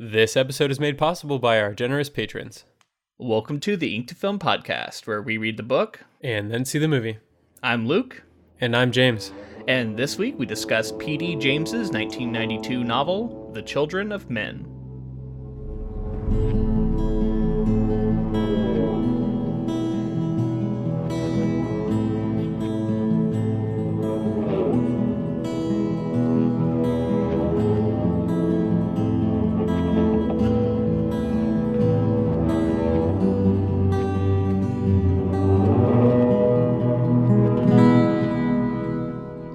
This episode is made possible by our generous patrons. Welcome to the Ink to Film podcast, where we read the book And then see the movie. I'm Luke. And I'm James. And this week we discuss P.D. James's 1992 novel, The Children of Men.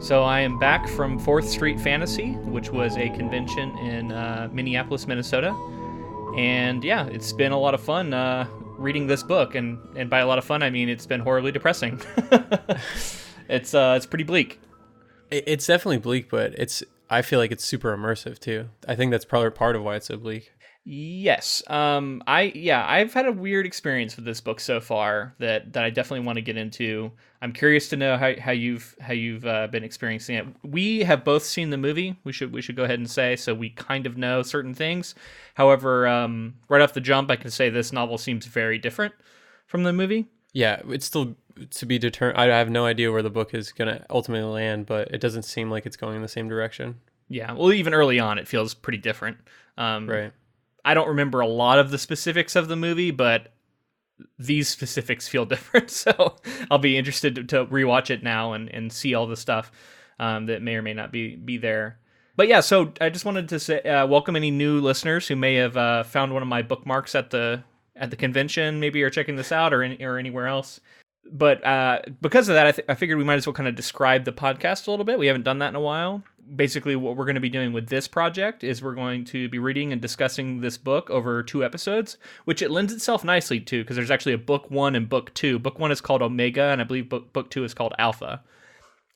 So I am back from 4th Street Fantasy, which was a convention in Minneapolis, Minnesota. And yeah, it's been a lot of fun reading this book. And by a lot of fun, I mean it's been horribly depressing. It's pretty bleak. It's definitely bleak, but I feel like it's super immersive too. I think that's probably part of why it's so bleak. Yes. I've had a weird experience with this book so far that I definitely want to get into. I'm curious to know how you've been experiencing it. We have both seen the movie. We should go ahead and say, so we kind of know certain things. However, right off the jump, I can say this novel seems very different from the movie. Yeah, it's still to be determined. I have no idea where the book is going to ultimately land, but it doesn't seem like it's going in the same direction. Yeah, well, even early on, it feels pretty different. Right. I don't remember a lot of the specifics of the movie, but these specifics feel different. So I'll be interested to rewatch it now and see all the stuff that may or may not be there. But yeah, so I just wanted to say welcome any new listeners who may have found one of my bookmarks at the convention, maybe, or checking this out or anywhere else. But because of that, I figured we might as well kind of describe the podcast a little bit. We haven't done that in a while. Basically, what we're going to be doing with this project is we're going to be reading and discussing this book over 2 episodes, which it lends itself nicely to, because there's actually a book 1 and book 2. Book 1 is called Omega, and I believe book 2 is called Alpha.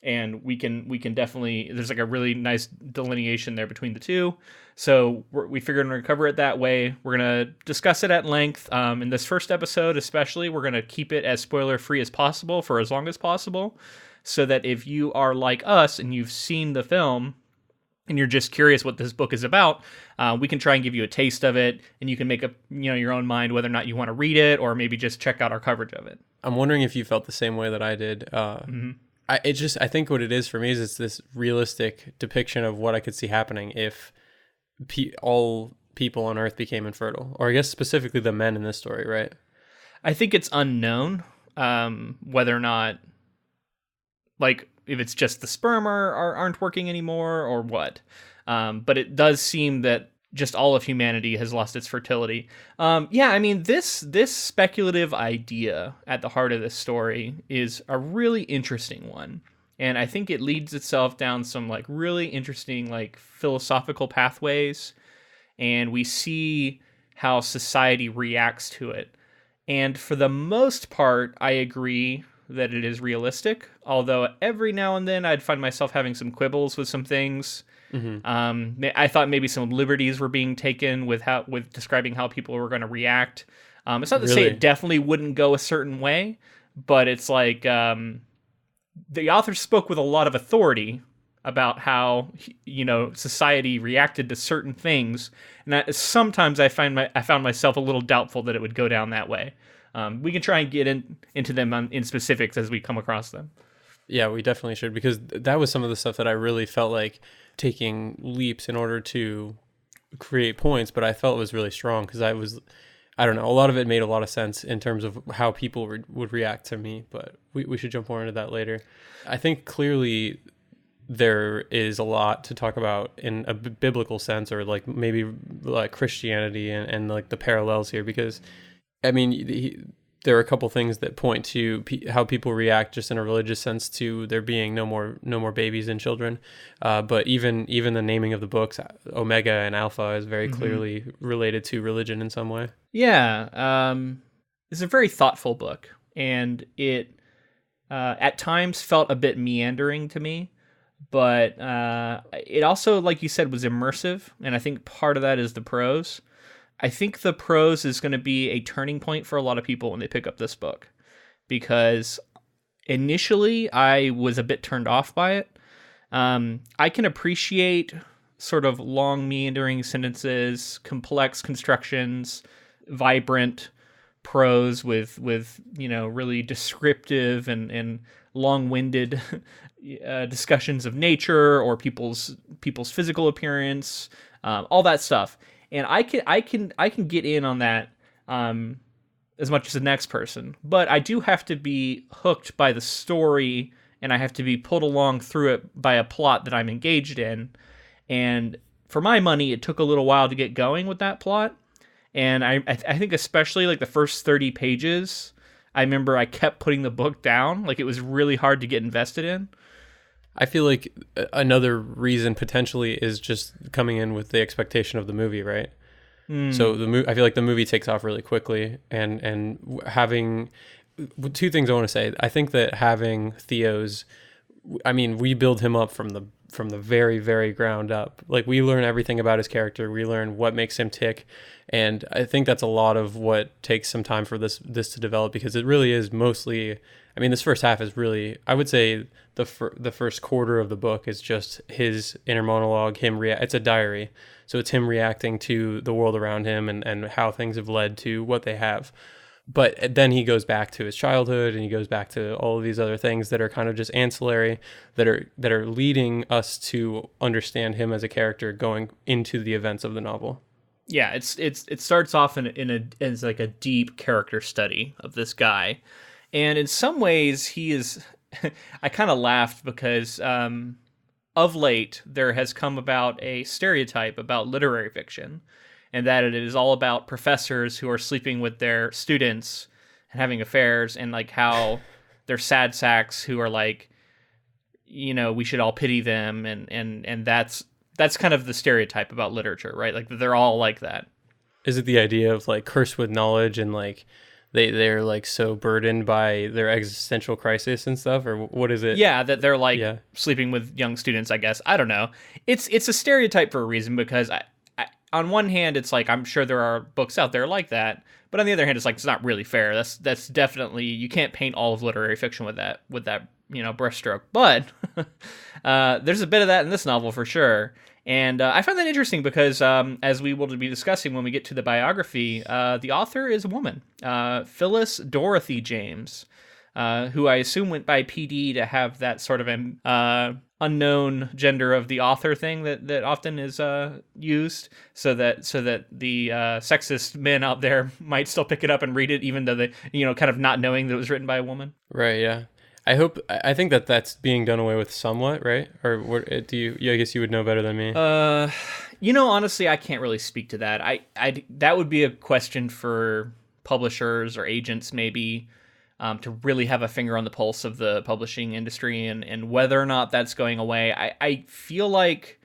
And we can definitely, there's like a really nice delineation there between the two. So we figured we're going to cover it that way. We're going to discuss it at length. In this first episode especially, we're going to keep it as spoiler-free as possible for as long as possible, so that if you are like us and you've seen the film and you're just curious what this book is about, we can try and give you a taste of it, and you can make up your own mind whether or not you want to read it or maybe just check out our coverage of it. I'm wondering if you felt the same way that I did. I think what it is for me is it's this realistic depiction of what I could see happening if all people on Earth became infertile, or I guess specifically the men in this story, right? I think it's unknown whether or not, like, if it's just the sperm aren't working anymore or what. But it does seem that just all of humanity has lost its fertility. I mean, this speculative idea at the heart of this story is a really interesting one. And I think it leads itself down some like really interesting like philosophical pathways. And we see how society reacts to it. And for the most part, I agree that it is realistic. Although every now and then I'd find myself having some quibbles with some things. Mm-hmm. I thought maybe some liberties were being taken with describing how people were going to react. It's not to say it definitely wouldn't go a certain way, but it's like the author spoke with a lot of authority about how society reacted to certain things, and sometimes I found myself a little doubtful that it would go down that way. We can try and get into them in specifics as we come across them. Yeah, we definitely should, because that was some of the stuff that I really felt like taking leaps in order to create points, but I felt it was really strong because I don't know, a lot of it made a lot of sense in terms of how people would react to me, but we should jump more into that later. I think clearly there is a lot to talk about in a biblical sense, or like maybe like Christianity and like the parallels here, because I mean, there are a couple things that point to how people react just in a religious sense to there being no more babies and children. But even the naming of the books, Omega and Alpha, is very clearly related to religion in some way. Yeah. It's a very thoughtful book, and it at times felt a bit meandering to me, but it also, like you said, was immersive. And I think part of that is the prose. I think the prose is going to be a turning point for a lot of people when they pick up this book, because initially I was a bit turned off by it. I can appreciate sort of long meandering sentences, complex constructions, vibrant prose with really descriptive and long-winded discussions of nature or people's physical appearance, all that stuff. And I can get in on that as much as the next person, but I do have to be hooked by the story, and I have to be pulled along through it by a plot that I'm engaged in. And for my money, it took a little while to get going with that plot. And I think especially like the first 30 pages, I remember I kept putting the book down. Like, it was really hard to get invested in. I feel like another reason potentially is just coming in with the expectation of the movie, right? So I feel like the movie takes off really quickly, and having two things I want to say. I think that having Theo's, I mean, we build him up from the very, very ground up. Like, we learn everything about his character. We learn what makes him tick. And I think that's a lot of what takes some time for this to develop, because it really is mostly, I mean, this first half is really, I would say the first quarter of the book is just his inner monologue, it's a diary. So it's him reacting to the world around him and how things have led to what they have. But then he goes back to his childhood, and he goes back to all of these other things that are kind of just ancillary, that are leading us to understand him as a character going into the events of the novel. Yeah, it starts off as like a deep character study of this guy, and in some ways he is. I kind of laughed because of late there has come about a stereotype about literary fiction, and that it is all about professors who are sleeping with their students and having affairs, and like how they're sad sacks who are like, we should all pity them, and that's kind of the stereotype about literature, right? Like, they're all like that. Is it the idea of like cursed with knowledge, and like they're like so burdened by their existential crisis and stuff, or what is it? Yeah, that they're like sleeping with young students, I guess. I don't know. It's a stereotype for a reason, because I on one hand, it's like, I'm sure there are books out there like that, but on the other hand, it's like, it's not really fair. That's definitely, you can't paint all of literary fiction with that brushstroke. But there's a bit of that in this novel for sure. And I find that interesting because, as we will be discussing when we get to the biography, the author is a woman, Phyllis Dorothy James, who I assume went by PD to have that sort of unknown gender of the author thing that often is used, so that the sexist men out there might still pick it up and read it, even though they, kind of not knowing that it was written by a woman. Right. Yeah. I think that's being done away with somewhat, right? Or what do you? Yeah, I guess you would know better than me. Honestly, I can't really speak to that. I that would be a question for publishers or agents, maybe, to really have a finger on the pulse of the publishing industry and whether or not that's going away. I feel like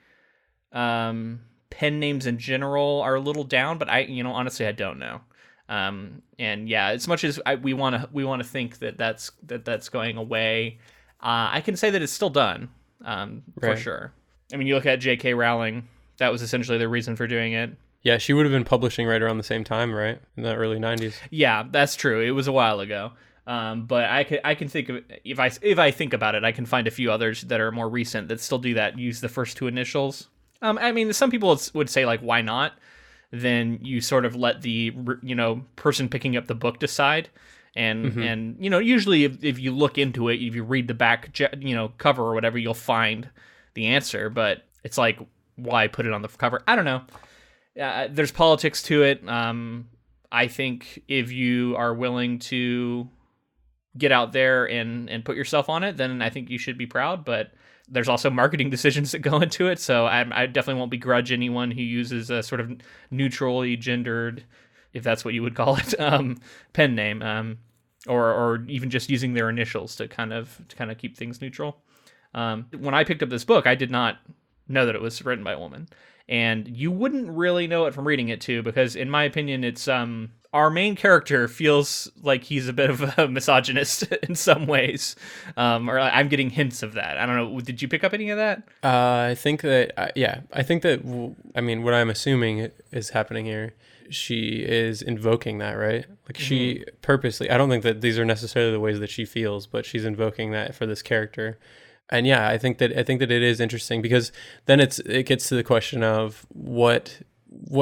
pen names in general are a little down, but honestly, I don't know. And yeah, as much as we want to think that's going away, I can say that it's still done, for sure. I mean, you look at J.K. Rowling, that was essentially the reason for doing it. Yeah, she would have been publishing right around the same time, right? In the early 90s. Yeah, that's true. It was a while ago. But I can think of, if I think about it, I can find a few others that are more recent that still do that, use the first two initials. I mean, some people would say, like, why not? Then you sort of let the person picking up the book decide, and usually if you look into it, if you read the back cover or whatever, you'll find the answer. But it's like, why put it on the cover? I don't know. There's politics to it. I think if you are willing to get out there and put yourself on it, then I think you should be proud. But there's also marketing decisions that go into it, so I definitely won't begrudge anyone who uses a sort of neutrally gendered, if that's what you would call it, pen name, or even just using their initials to kind of keep things neutral. When I picked up this book, I did not know that it was written by a woman, and you wouldn't really know it from reading it too, because in my opinion, it's our main character feels like he's a bit of a misogynist in some ways, or I'm getting hints of that. I don't know. Did you pick up any of that? I think that, I mean, what I'm assuming is happening here, she is invoking that, right? Like, she purposely, I don't think that these are necessarily the ways that she feels, but she's invoking that for this character. And yeah, I think that it is interesting, because then it gets to the question of what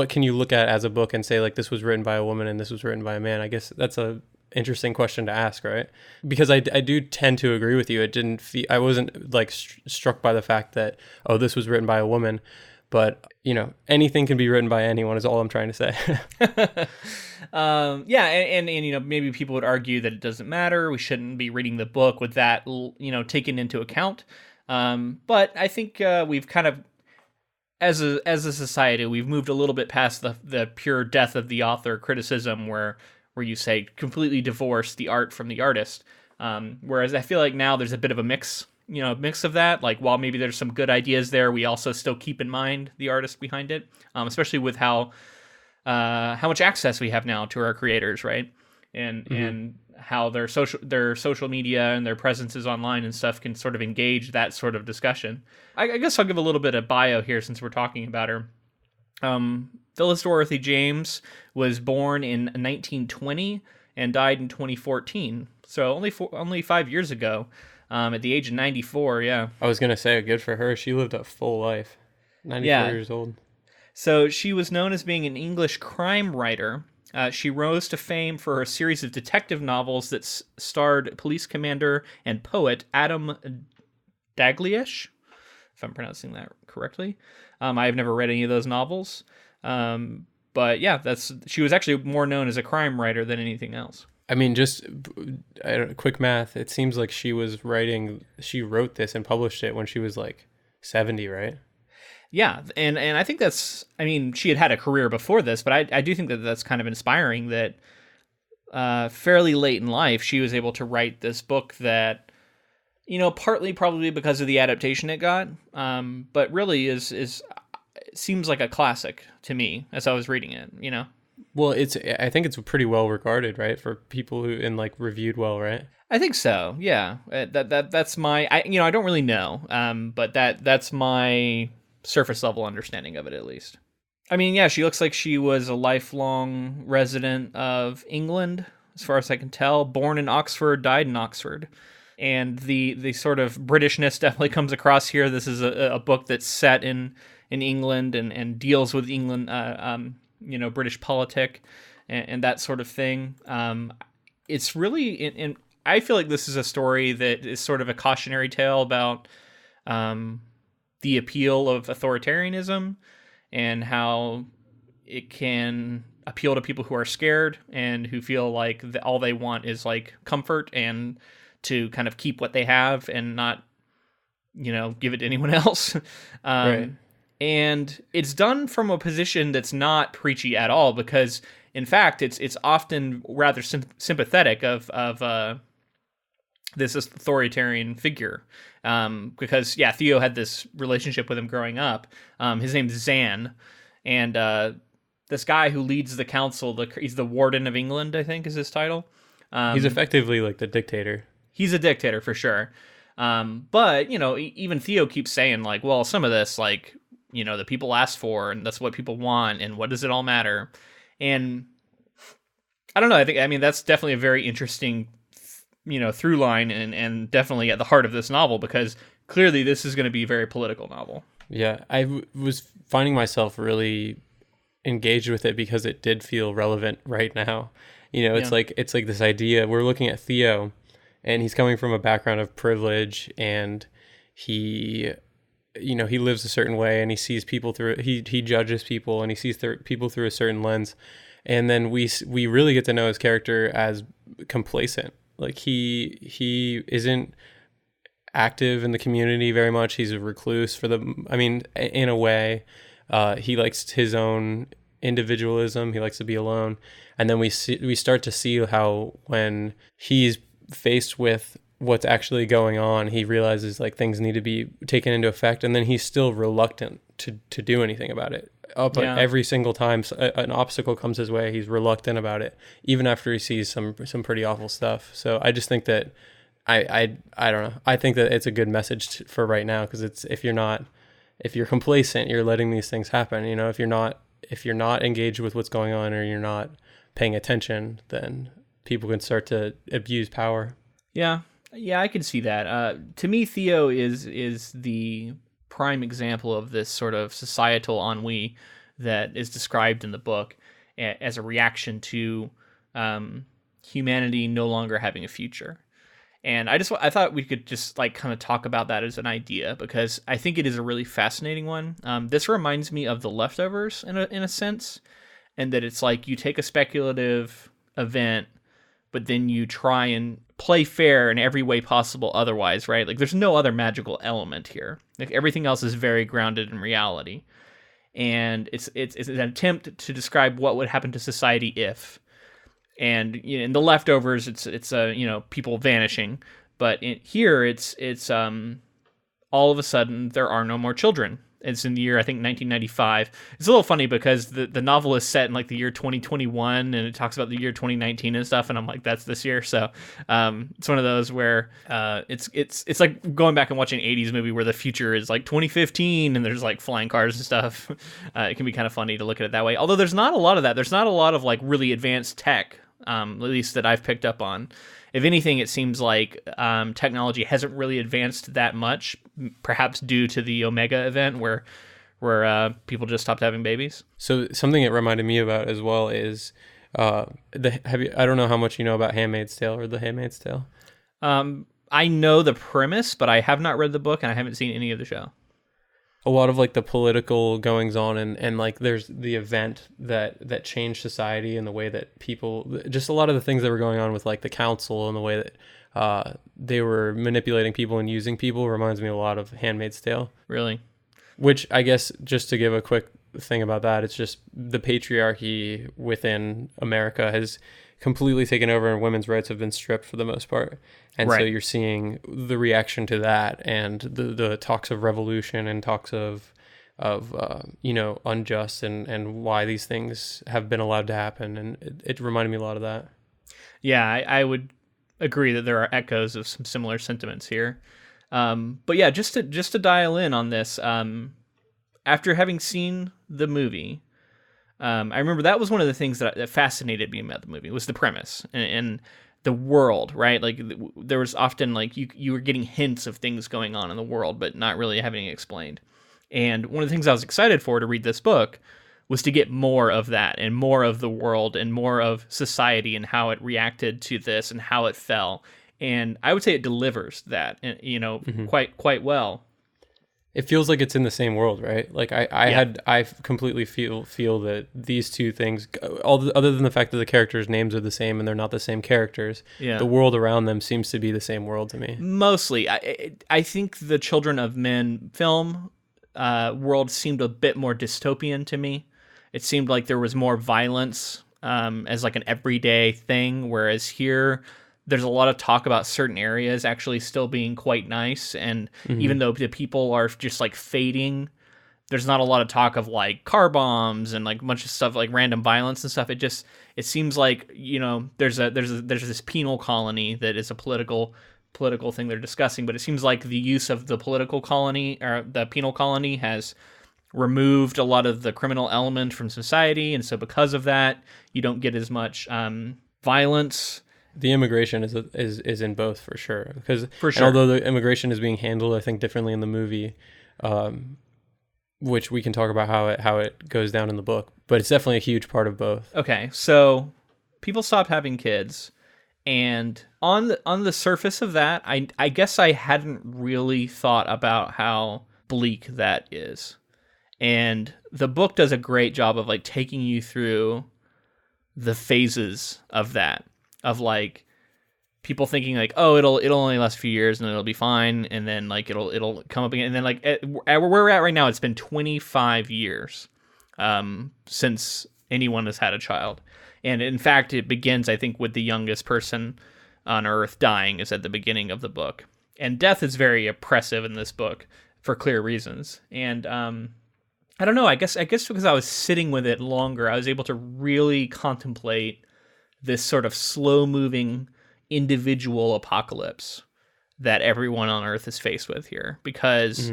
can you look at as a book and say, like, this was written by a woman and this was written by a man. I guess that's a interesting question to ask, right? Because I do tend to agree with you. I wasn't like struck by the fact that, oh, this was written by a woman, but anything can be written by anyone is all I'm trying to say. Yeah, and maybe people would argue that it doesn't matter. We shouldn't be reading the book with that taken into account. But I think we've kind of, as a society, we've moved a little bit past the pure death of the author criticism, where you say completely divorce the art from the artist. Whereas I feel like now there's a bit of a mix of that. Like, while maybe there's some good ideas there, we also still keep in mind the artist behind it, especially with how much access we have now to our creators, right? And how their social media and their presences online and stuff can sort of engage that sort of discussion. I guess I'll give a little bit of bio here since we're talking about her. Phyllis Dorothy James was born in 1920 and died in 2014. So only 5 years ago, at the age of 94. Yeah. I was gonna say, good for her. She lived a full life. 94 years old. So she was known as being an English crime writer. She rose to fame for her series of detective novels that starred police commander and poet Adam Dalgliesh, if I'm pronouncing that correctly. I have never read any of those novels. But yeah, she was actually more known as a crime writer than anything else. I mean, just quick math. It seems like she wrote this and published it when she was like 70, right? Yeah, and I think she had a career before this, but I do think that that's kind of inspiring that fairly late in life, she was able to write this book that, partly probably because of the adaptation it got, but really seems like a classic to me as I was reading it, Well, I think it's pretty well regarded, right? For people and like reviewed well, right? I think so. Yeah. That's my, I don't really know. But that's my surface level understanding of it, at least. I mean, yeah, she looks like she was a lifelong resident of England, as far as I can tell. Born in Oxford, died in Oxford. And the sort of Britishness definitely comes across here. This is a book that's set in England and deals with England, British politic and that sort of thing. It's really, and I feel like this is a story that is sort of a cautionary tale about the appeal of authoritarianism and how it can appeal to people who are scared and who feel like all they want is like comfort and to kind of keep what they have and not, give it to anyone else. Right. And it's done from a position that's not preachy at all, because in fact, it's often rather sympathetic of this authoritarian figure. Because Theo had this relationship with him growing up. His name's Zan, and this guy who leads the council, he's the Warden of England, I think is his title. He's effectively like the dictator. He's a dictator for sure. But even Theo keeps saying like, well, some of this, like, the people asked for, and that's what people want, and what does it all matter? And I don't know. I mean, that's definitely a very interesting through line and definitely at the heart of this novel, because clearly this is going to be a very political novel. Yeah, I was finding myself really engaged with it because it did feel relevant right now. It's like this idea, we're looking at Theo, and he's coming from a background of privilege, and he lives a certain way, and he sees people through, he judges people, and he sees people through a certain lens. And then we really get to know his character as complacent. Like he isn't active in the community very much. He's a recluse in a way. He likes his own individualism. He likes to be alone. And then we start to see how when he's faced with what's actually going on, he realizes like things need to be taken into effect, and then he's still reluctant to do anything about it. But every single time an obstacle comes his way, he's reluctant about it, even after he sees some pretty awful stuff. So I just think that I don't know. I think that it's a good message for right now, because it's if you're complacent, you're letting these things happen. If you're not engaged with what's going on, or you're not paying attention, then people can start to abuse power. Yeah. Yeah, I can see that. To me, Theo is the prime example of this sort of societal ennui that is described in the book as a reaction to humanity no longer having a future. And I thought we could just like kind of talk about that as an idea, because I think it is a really fascinating one. This reminds me of The Leftovers in a sense, and that it's like you take a speculative event, but then you try and play fair in every way possible otherwise, right? Like there's no other magical element here. Like everything else is very grounded in reality. And it's an attempt to describe what would happen to society if. And in The Leftovers, it's people vanishing, but here it's all of a sudden there are no more children. It's in the year, I think, 1995. It's a little funny because the novel is set in like the year 2021, and it talks about the year 2019 and stuff, and I'm like, that's this year. So it's one of those where it's like going back and watching an 80s movie where the future is like 2015 and there's like flying cars and stuff. It can be kind of funny to look at it that way. Although there's not a lot of that. There's not a lot of like really advanced tech. At least that I've picked up on. If anything, it seems like technology hasn't really advanced that much, perhaps due to the Omega event where people just stopped having babies. So something it reminded me about as well is I don't know how much you know about Handmaid's Tale or The Handmaid's Tale. I know the premise, but I have not read the book and I haven't seen any of the show. A lot of like the political goings on and like there's the event that changed society and the way that people, just a lot of the things that were going on with like the council and the way that they were manipulating people and using people reminds me a lot of Handmaid's Tale. Really? Which I guess just to give a quick thing about that, it's just the patriarchy within America has completely taken over and women's rights have been stripped for the most part. And right. So you're seeing the reaction to that and the talks of revolution and talks of unjust and why these things have been allowed to happen. And it reminded me a lot of that. Yeah, I would agree that there are echoes of some similar sentiments here. But yeah, just to dial in on this, after having seen the movie, I remember that was one of the things that fascinated me about the movie was the premise and the world, right? Like there was often like you were getting hints of things going on in the world, but not really having it explained. And one of the things I was excited for to read this book was to get more of that and more of the world and more of society and how it reacted to this and how it fell. And I would say it delivers that, quite well. It feels like it's in the same world, right? Like I completely feel that these two things, other than the fact that the characters' names are the same and they're not the same characters, the world around them seems to be the same world to me. Mostly, I think the Children of Men film world seemed a bit more dystopian to me. It seemed like there was more violence as like an everyday thing, whereas here there's a lot of talk about certain areas actually still being quite nice. And even though the people are just like fading, there's not a lot of talk of like car bombs and like a bunch of stuff like random violence and stuff. It seems like, there's this penal colony that is a political thing they're discussing, but it seems like the use of the political colony or the penal colony has removed a lot of the criminal element from society. And so because of that, you don't get as much violence. The immigration is in both for sure. Because for sure. Although the immigration is being handled, I think, differently in the movie, which we can talk about how it goes down in the book, but it's definitely a huge part of both. Okay, so people stopped having kids, and on the surface of that, I guess I hadn't really thought about how bleak that is. And the book does a great job of like taking you through the phases of that. Of like people thinking like, oh, it'll only last a few years and it'll be fine, and then like it'll come up again, and then like where we're at right now, it's been 25 years since anyone has had a child, and in fact, it begins I think with the youngest person on Earth dying is at the beginning of the book, and death is very oppressive in this book for clear reasons, and I don't know, I guess because I was sitting with it longer, I was able to really contemplate this sort of slow-moving individual apocalypse that everyone on Earth is faced with here. Because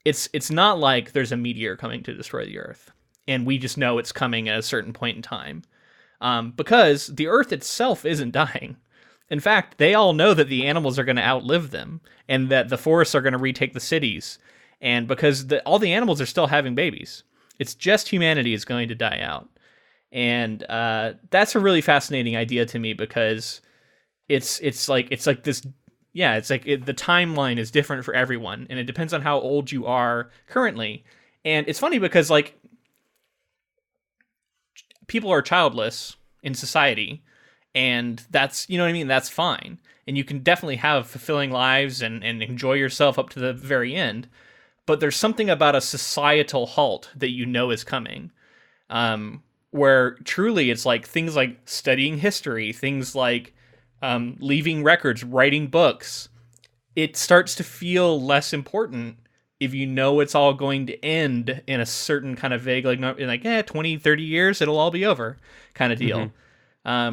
it's not like there's a meteor coming to destroy the Earth, and we just know it's coming at a certain point in time. Because the Earth itself isn't dying. In fact, they all know that the animals are going to outlive them, and that the forests are going to retake the cities. And because all the animals are still having babies, it's just humanity is going to die out. And that's a really fascinating idea to me, because it's like this. Yeah, it's like the timeline is different for everyone, and it depends on how old you are currently. And it's funny because like people are childless in society, and that's, you know what I mean? That's fine. And you can definitely have fulfilling lives and enjoy yourself up to the very end. But there's something about a societal halt that you know is coming, where truly it's like things like studying history, things like leaving records, writing books. It starts to feel less important if you know it's all going to end in a certain kind of vague, like 20, 30 years, it'll all be over kind of deal. I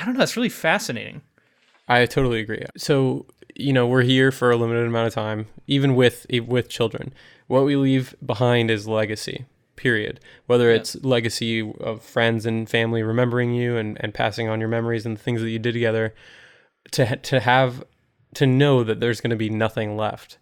don't know. It's really fascinating. I totally agree. So, we're here for a limited amount of time, even with children. What we leave behind is legacy, period. Whether it's legacy of friends and family remembering you and passing on your memories and the things that you did together, to know that there's going to be nothing left.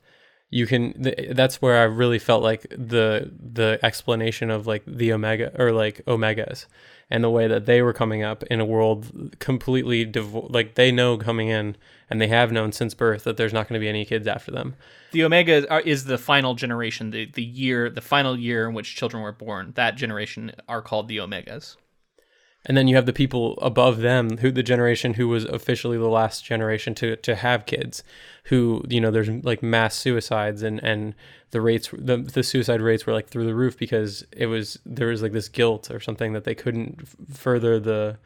That's where I really felt like the explanation of like the Omega, or like Omegas, and the way that they were coming up in a world completely like they know coming in, and they have known since birth, that there's not going to be any kids after them. The Omega is the final generation, the final year in which children were born. That generation are called the Omegas. And then you have the people above them, the generation who was officially the last generation to have kids, who, there's like mass suicides, and the rates, the suicide rates were like through the roof, because there was like this guilt or something that they couldn't further the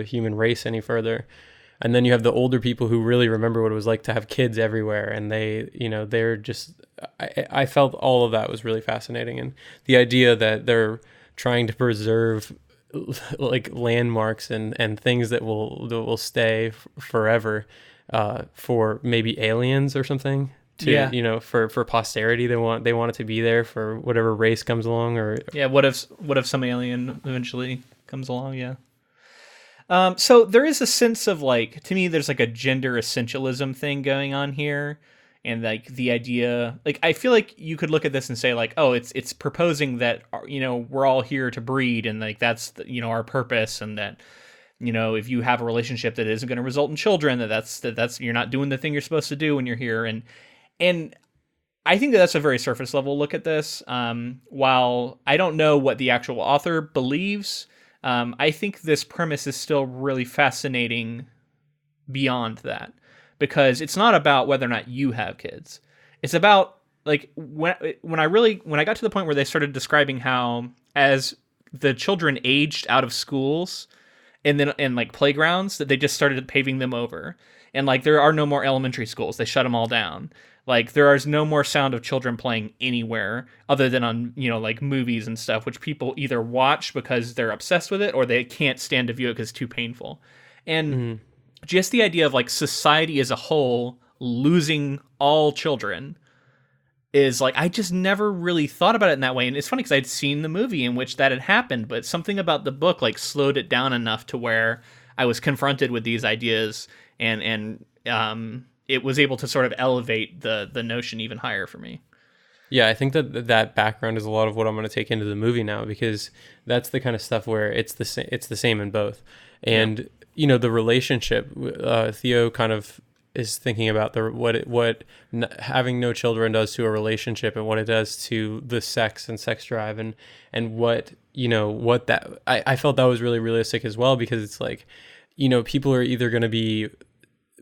human race any further. And then you have the older people who really remember what it was like to have kids everywhere, and they're just, I felt all of that was really fascinating, and the idea that they're trying to preserve like landmarks and things that will stay forever, for maybe aliens or something, for posterity. They want it to be there for whatever race comes along, or what if some alien eventually comes along. So there is a sense of like, to me, there's like a gender essentialism thing going on here. And like the idea, like, I feel like you could look at this and say like, oh, it's proposing that, we're all here to breed, and like that's our purpose, and that if you have a relationship that isn't going to result in children, that's you're not doing the thing you're supposed to do when you're here. And I think that's a very surface level look at this. While I don't know what the actual author believes, I think this premise is still really fascinating beyond that. Because it's not about whether or not you have kids. It's about like when I got to the point where they started describing how, as the children aged out of schools and like playgrounds, that they just started paving them over, and like there are no more elementary schools. They shut them all down. Like there is no more sound of children playing anywhere other than on like movies and stuff, which people either watch because they're obsessed with it, or they can't stand to view it because it's too painful. And just the idea of like society as a whole losing all children is like, I just never really thought about it in that way. And it's funny because I'd seen the movie in which that had happened, but something about the book like slowed it down enough to where I was confronted with these ideas, and it was able to sort of elevate the notion even higher for me. Yeah, I think that background is a lot of what I'm going to take into the movie now, because that's the kind of stuff where it's the same in both. And the relationship, Theo kind of is thinking about what having no children does to a relationship, and what it does to the sex and sex drive, and what that I felt that was really realistic as well, because it's like, people are either going to be,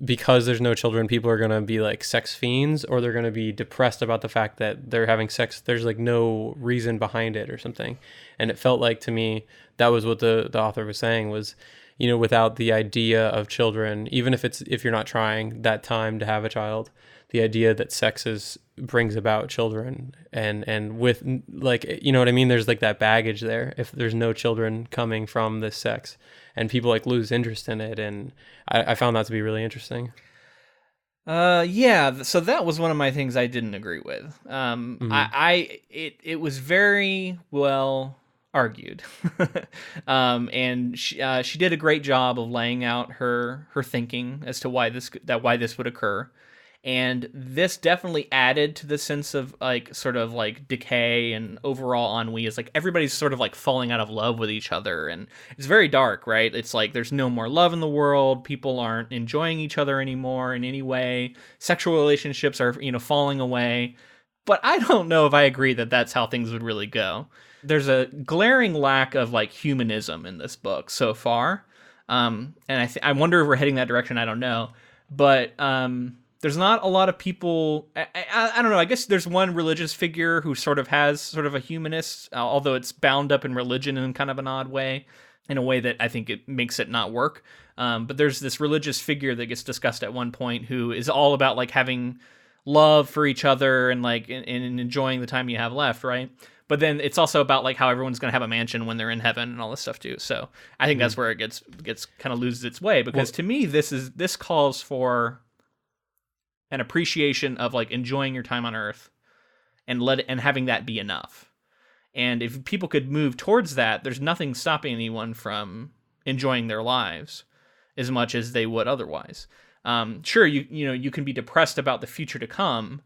because there's no children, people are going to be like sex fiends, or they're going to be depressed about the fact that they're having sex. There's like no reason behind it or something. And it felt like, to me, that was what the author was saying was, without the idea of children, even if you're not trying that time to have a child, the idea that sex brings about children, and with like, what I mean? There's like that baggage there if there's no children coming from this sex, and people like lose interest in it. And I found that to be really interesting. So that was one of my things I didn't agree with. It was very well argued. And she did a great job of laying out her thinking as to why this would occur. And this definitely added to the sense of like sort of like decay and overall ennui. Is like everybody's sort of like falling out of love with each other, and it's very dark, right? It's like there's no more love in the world. People aren't enjoying each other anymore in any way. Sexual relationships are, falling away. But I don't know if I agree that that's how things would really go. There's a glaring lack of like humanism in this book so far, and I wonder if we're heading that direction. I don't know, but there's not a lot of people. I don't know. I guess there's one religious figure who sort of has sort of a humanist, although it's bound up in religion in kind of an odd way, in a way that I think it makes it not work. But there's this religious figure that gets discussed at one point who is all about like having love for each other and like and enjoying the time you have left, right? But then it's also about like how everyone's going to have a mansion when they're in heaven and all this stuff too. So I think that's where it gets kind of loses its way, because to me this calls for an appreciation of like enjoying your time on Earth and having that be enough. And if people could move towards that, there's nothing stopping anyone from enjoying their lives as much as they would otherwise. Sure, you can be depressed about the future to come,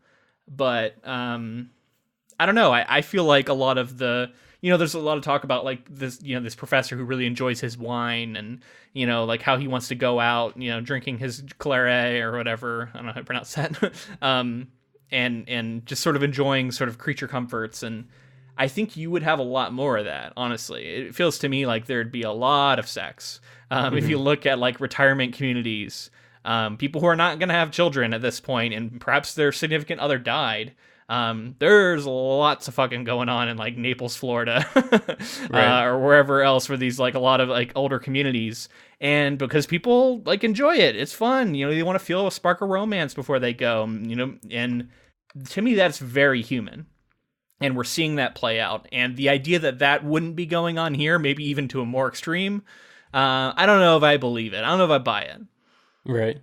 but I don't know. I feel like a lot of the, there's a lot of talk about like this, this professor who really enjoys his wine and, like how he wants to go out, drinking his claret or whatever. I don't know how to pronounce that. And just sort of enjoying sort of creature comforts. And I think you would have a lot more of that, honestly. It feels to me like there'd be a lot of sex. If you look at like retirement communities, people who are not going to have children at this point, and perhaps their significant other died. There's lots of fucking going on in like Naples, Florida, right. Or wherever else, where these like a lot of like older communities, and because people like enjoy it, it's fun. They want to feel a spark of romance before they go. And to me, that's very human, and we're seeing that play out. And the idea that wouldn't be going on here, maybe even to a more extreme, I don't know if I believe it. I don't know if I buy it. Right.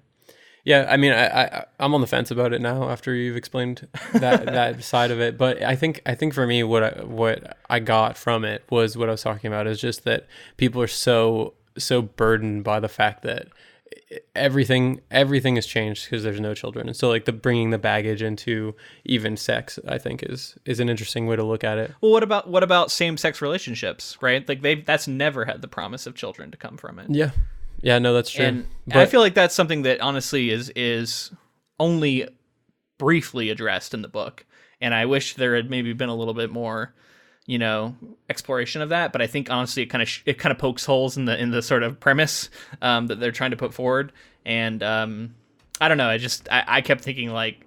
Yeah, I mean, I'm on the fence about it now after you've explained that side of it. But I think for me, what I got from it was what I was talking about, is just that people are so burdened by the fact that everything has changed because there's no children, and so like bringing the baggage into even sex, I think is an interesting way to look at it. Well, what about same-sex relationships, right? Like that's never had the promise of children to come from it. Yeah. Yeah, no, that's true. And I feel like that's something that honestly is only briefly addressed in the book. And I wish there had maybe been a little bit more, exploration of that. But I think honestly, it kind of pokes holes in the sort of premise that they're trying to put forward. And I don't know. I kept thinking like,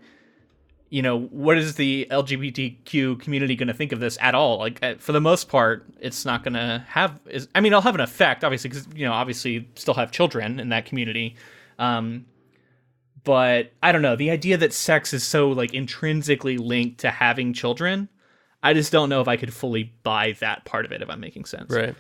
what is the LGBTQ community going to think of this at all? Like, for the most part, it's not going to have... it'll have an effect, obviously, because, obviously still have children in that community. But, I don't know, the idea that sex is so, like, intrinsically linked to having children, I just don't know if I could fully buy that part of it, if I'm making sense. Right.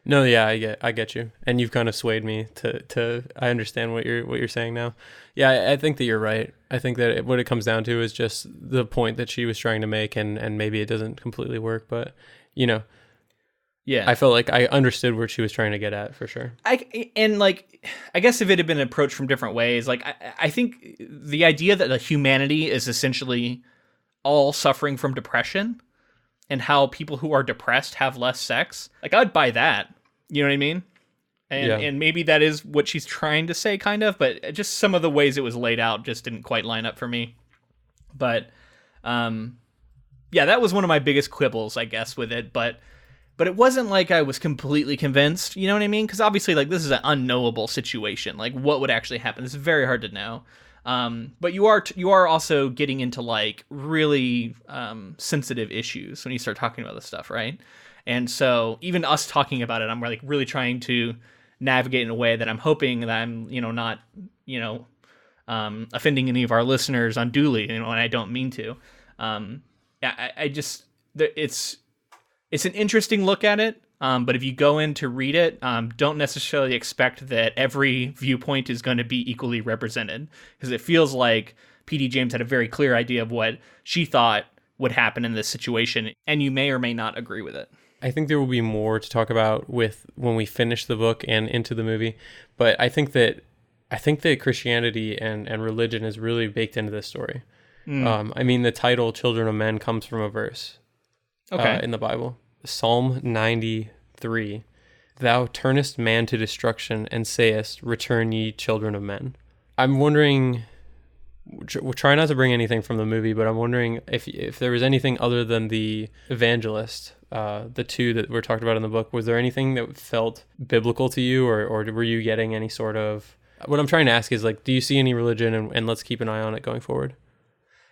No, yeah, I get you, and you've kind of swayed me to I understand what you're saying now. Yeah, I think that you're right. I think that what it comes down to is just the point that she was trying to make, and maybe it doesn't completely work, but yeah, I felt like I understood where she was trying to get at for sure. I guess if it had been approached from different ways, like I think the idea that humanity is essentially all suffering from depression, and how people who are depressed have less sex, like I'd buy that. You know what I mean? And maybe that is what she's trying to say, kind of, but just some of the ways it was laid out just didn't quite line up for me. But that was one of my biggest quibbles, I guess, with it. But it wasn't like I was completely convinced. You know what I mean? Because obviously, like, this is an unknowable situation. Like, what would actually happen? It's very hard to know. But you are also getting into like really sensitive issues when you start talking about this stuff, right? And so even us talking about it, I'm like really trying to navigate in a way that I'm hoping that I'm not offending any of our listeners unduly, and I don't mean to. I just it's an interesting look at it. But if you go in to read it, don't necessarily expect that every viewpoint is going to be equally represented, because it feels like P.D. James had a very clear idea of what she thought would happen in this situation, and you may or may not agree with it. I think there will be more to talk about with when we finish the book and into the movie, but I think that Christianity and religion is really baked into this story. I mean, the title "Children of Men" comes from a verse in the Bible, Psalm 93. Thou turnest man to destruction and sayest, return ye children of men. I'm wondering, we'll try not to bring anything from the movie, but I'm wondering if there was anything other than the evangelist, the two that were talked about in the book, was there anything that felt biblical to you, or were you getting any sort of, what I'm trying to ask is, like, do you see any religion, and let's keep an eye on it going forward?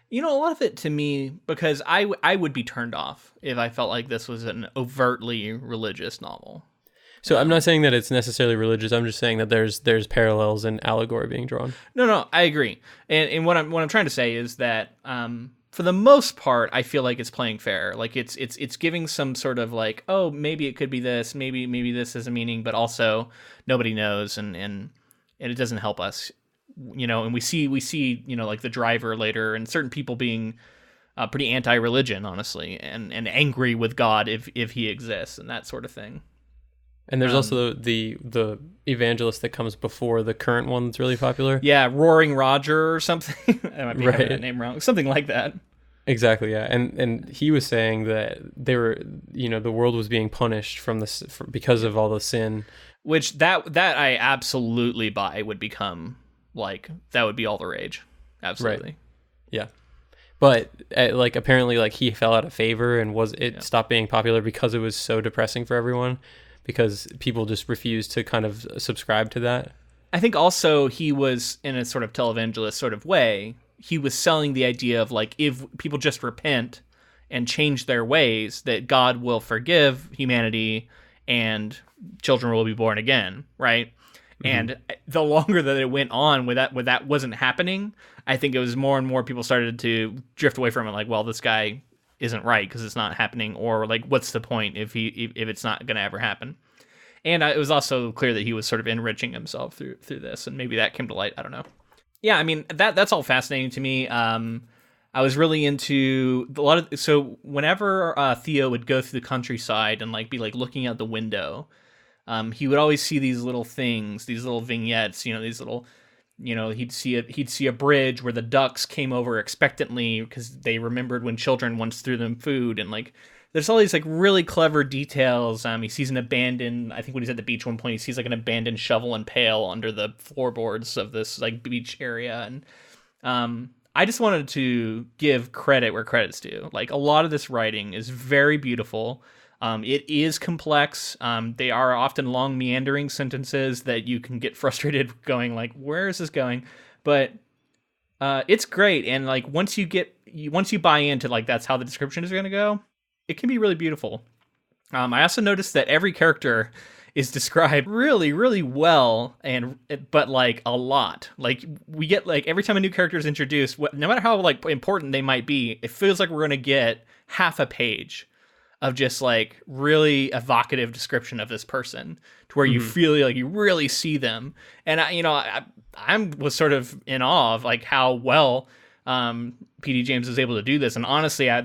You know, a lot of it to me, because I would be turned off if I felt like this was an overtly religious novel. So I'm not saying that it's necessarily religious. I'm just saying that there's parallels and allegory being drawn. No, I agree. And what I'm trying to say is that for the most part, I feel like it's playing fair. Like it's giving some sort of like, oh, maybe it could be this, maybe this has a meaning, but also nobody knows, and it doesn't help us, you know. And we see you know, like the driver later, and certain people being pretty anti-religion, honestly, and angry with God if he exists and that sort of thing. And there's also the evangelist that comes before the current one that's really popular. Yeah, Roaring Roger or something. I might be having that name wrong. Something like that. Exactly, yeah. And he was saying that they were, you know, the world was being punished because of all the sin. Which that I absolutely buy would become, like, that would be all the rage. Absolutely. Right. Yeah. But like, apparently, like, he fell out of favor and stopped being popular because it was so depressing for everyone, because people just refused to kind of subscribe to that. I think also he was, in a sort of televangelist sort of way, he was selling the idea of, like, if people just repent and change their ways, that God will forgive humanity and children will be born again, right? Mm-hmm. And the longer that it went on with that wasn't happening, I think it was more and more people started to drift away from it, like, well, this guy isn't right because it's not happening, or like, what's the point if it's not going to ever happen? And it was also clear that he was sort of enriching himself through this, and maybe that came to light. I don't know. Yeah, I mean, that's all fascinating to me. I was really into so whenever Theo would go through the countryside and like be like looking out the window, he would always see these little things, these little vignettes, you know, these little, you know, he'd see a bridge where the ducks came over expectantly because they remembered when children once threw them food, and like there's all these like really clever details. He sees an abandoned, I think when he's at the beach one point, he sees like an abandoned shovel and pail under the floorboards of this like beach area, and I just wanted to give credit where credit's due. Like, a lot of this writing is very beautiful. It is complex. They are often long, meandering sentences that you can get frustrated going, like, where is this going? But it's great. And like, once you buy into, like, that's how the description is going to go, it can be really beautiful. I also noticed that every character is described really, really well, but like a lot. Like, we get, like, every time a new character is introduced, no matter how like important they might be, it feels like we're going to get half a page of just like really evocative description of this person, to where you feel like you really see them. And I was sort of in awe of like how well P.D. James is able to do this. And honestly, I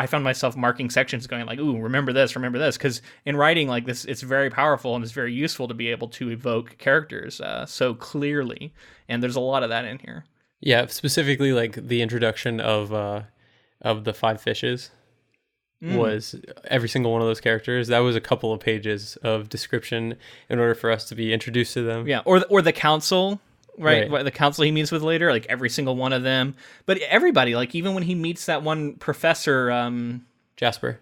found myself marking sections going like, ooh, remember this, because in writing like this, it's very powerful and it's very useful to be able to evoke characters so clearly. And there's a lot of that in here. Yeah, specifically like the introduction of the 5 fishes was every single one of those characters. That was a couple of pages of description in order for us to be introduced to them. Yeah, or the council. Right, the council he meets with later, like every single one of them. But everybody, like even when he meets that one professor, Jasper,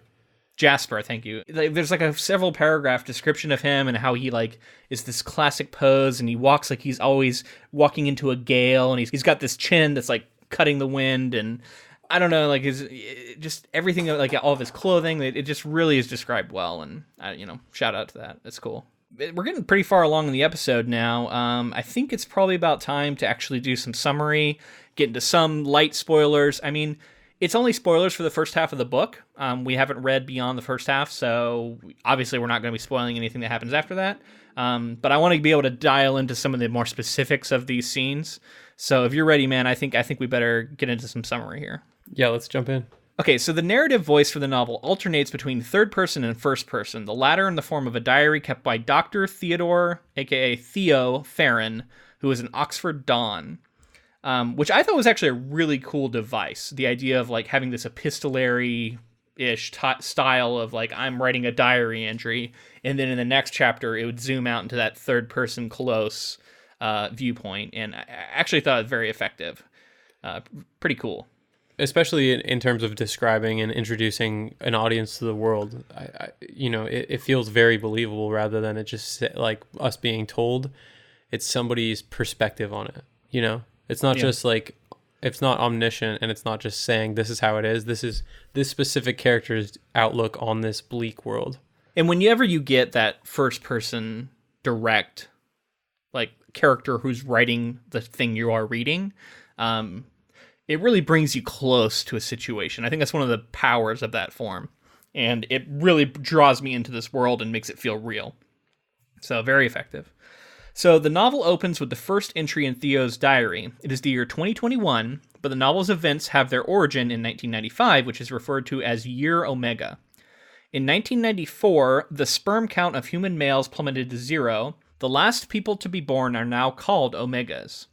thank you. Like, there's like a several paragraph description of him and how he like is this classic pose, and he walks like he's always walking into a gale, and he's got this chin that's like cutting the wind, and I don't know, like his just everything, like all of his clothing, it just really is described well, and shout out to that. It's cool. We're getting pretty far along in the episode now. I think it's probably about time to actually do some summary, get into some light spoilers. I mean, it's only spoilers for the first half of the book. We haven't read beyond the first half, so obviously we're not going to be spoiling anything that happens after that. But I want to be able to dial into some of the more specifics of these scenes. So if you're ready, man, I think we better get into some summary here. Yeah, let's jump in. Okay, so the narrative voice for the novel alternates between third person and first person, the latter in the form of a diary kept by Dr. Theodore, aka Theo Faron, who is an Oxford Don, which I thought was actually a really cool device. The idea of like having this epistolary-ish style of like, I'm writing a diary entry, and then in the next chapter, it would zoom out into that third person close viewpoint, and I actually thought it was very effective. Pretty cool. Especially in terms of describing and introducing an audience to the world. It feels very believable rather than it just like us being told. It's somebody's perspective on it. It's not just like, it's not omniscient, and it's not just saying this is how it is. This is this specific character's outlook on this bleak world. And whenever you get that first person direct, like character who's writing the thing you are reading, it really brings you close to a situation. I think that's one of the powers of that form. And it really draws me into this world and makes it feel real. So very effective. So the novel opens with the first entry in Theo's diary. It is the year 2021, but the novel's events have their origin in 1995, which is referred to as Year Omega. In 1994, the sperm count of human males plummeted to 0. The last people to be born are now called Omegas.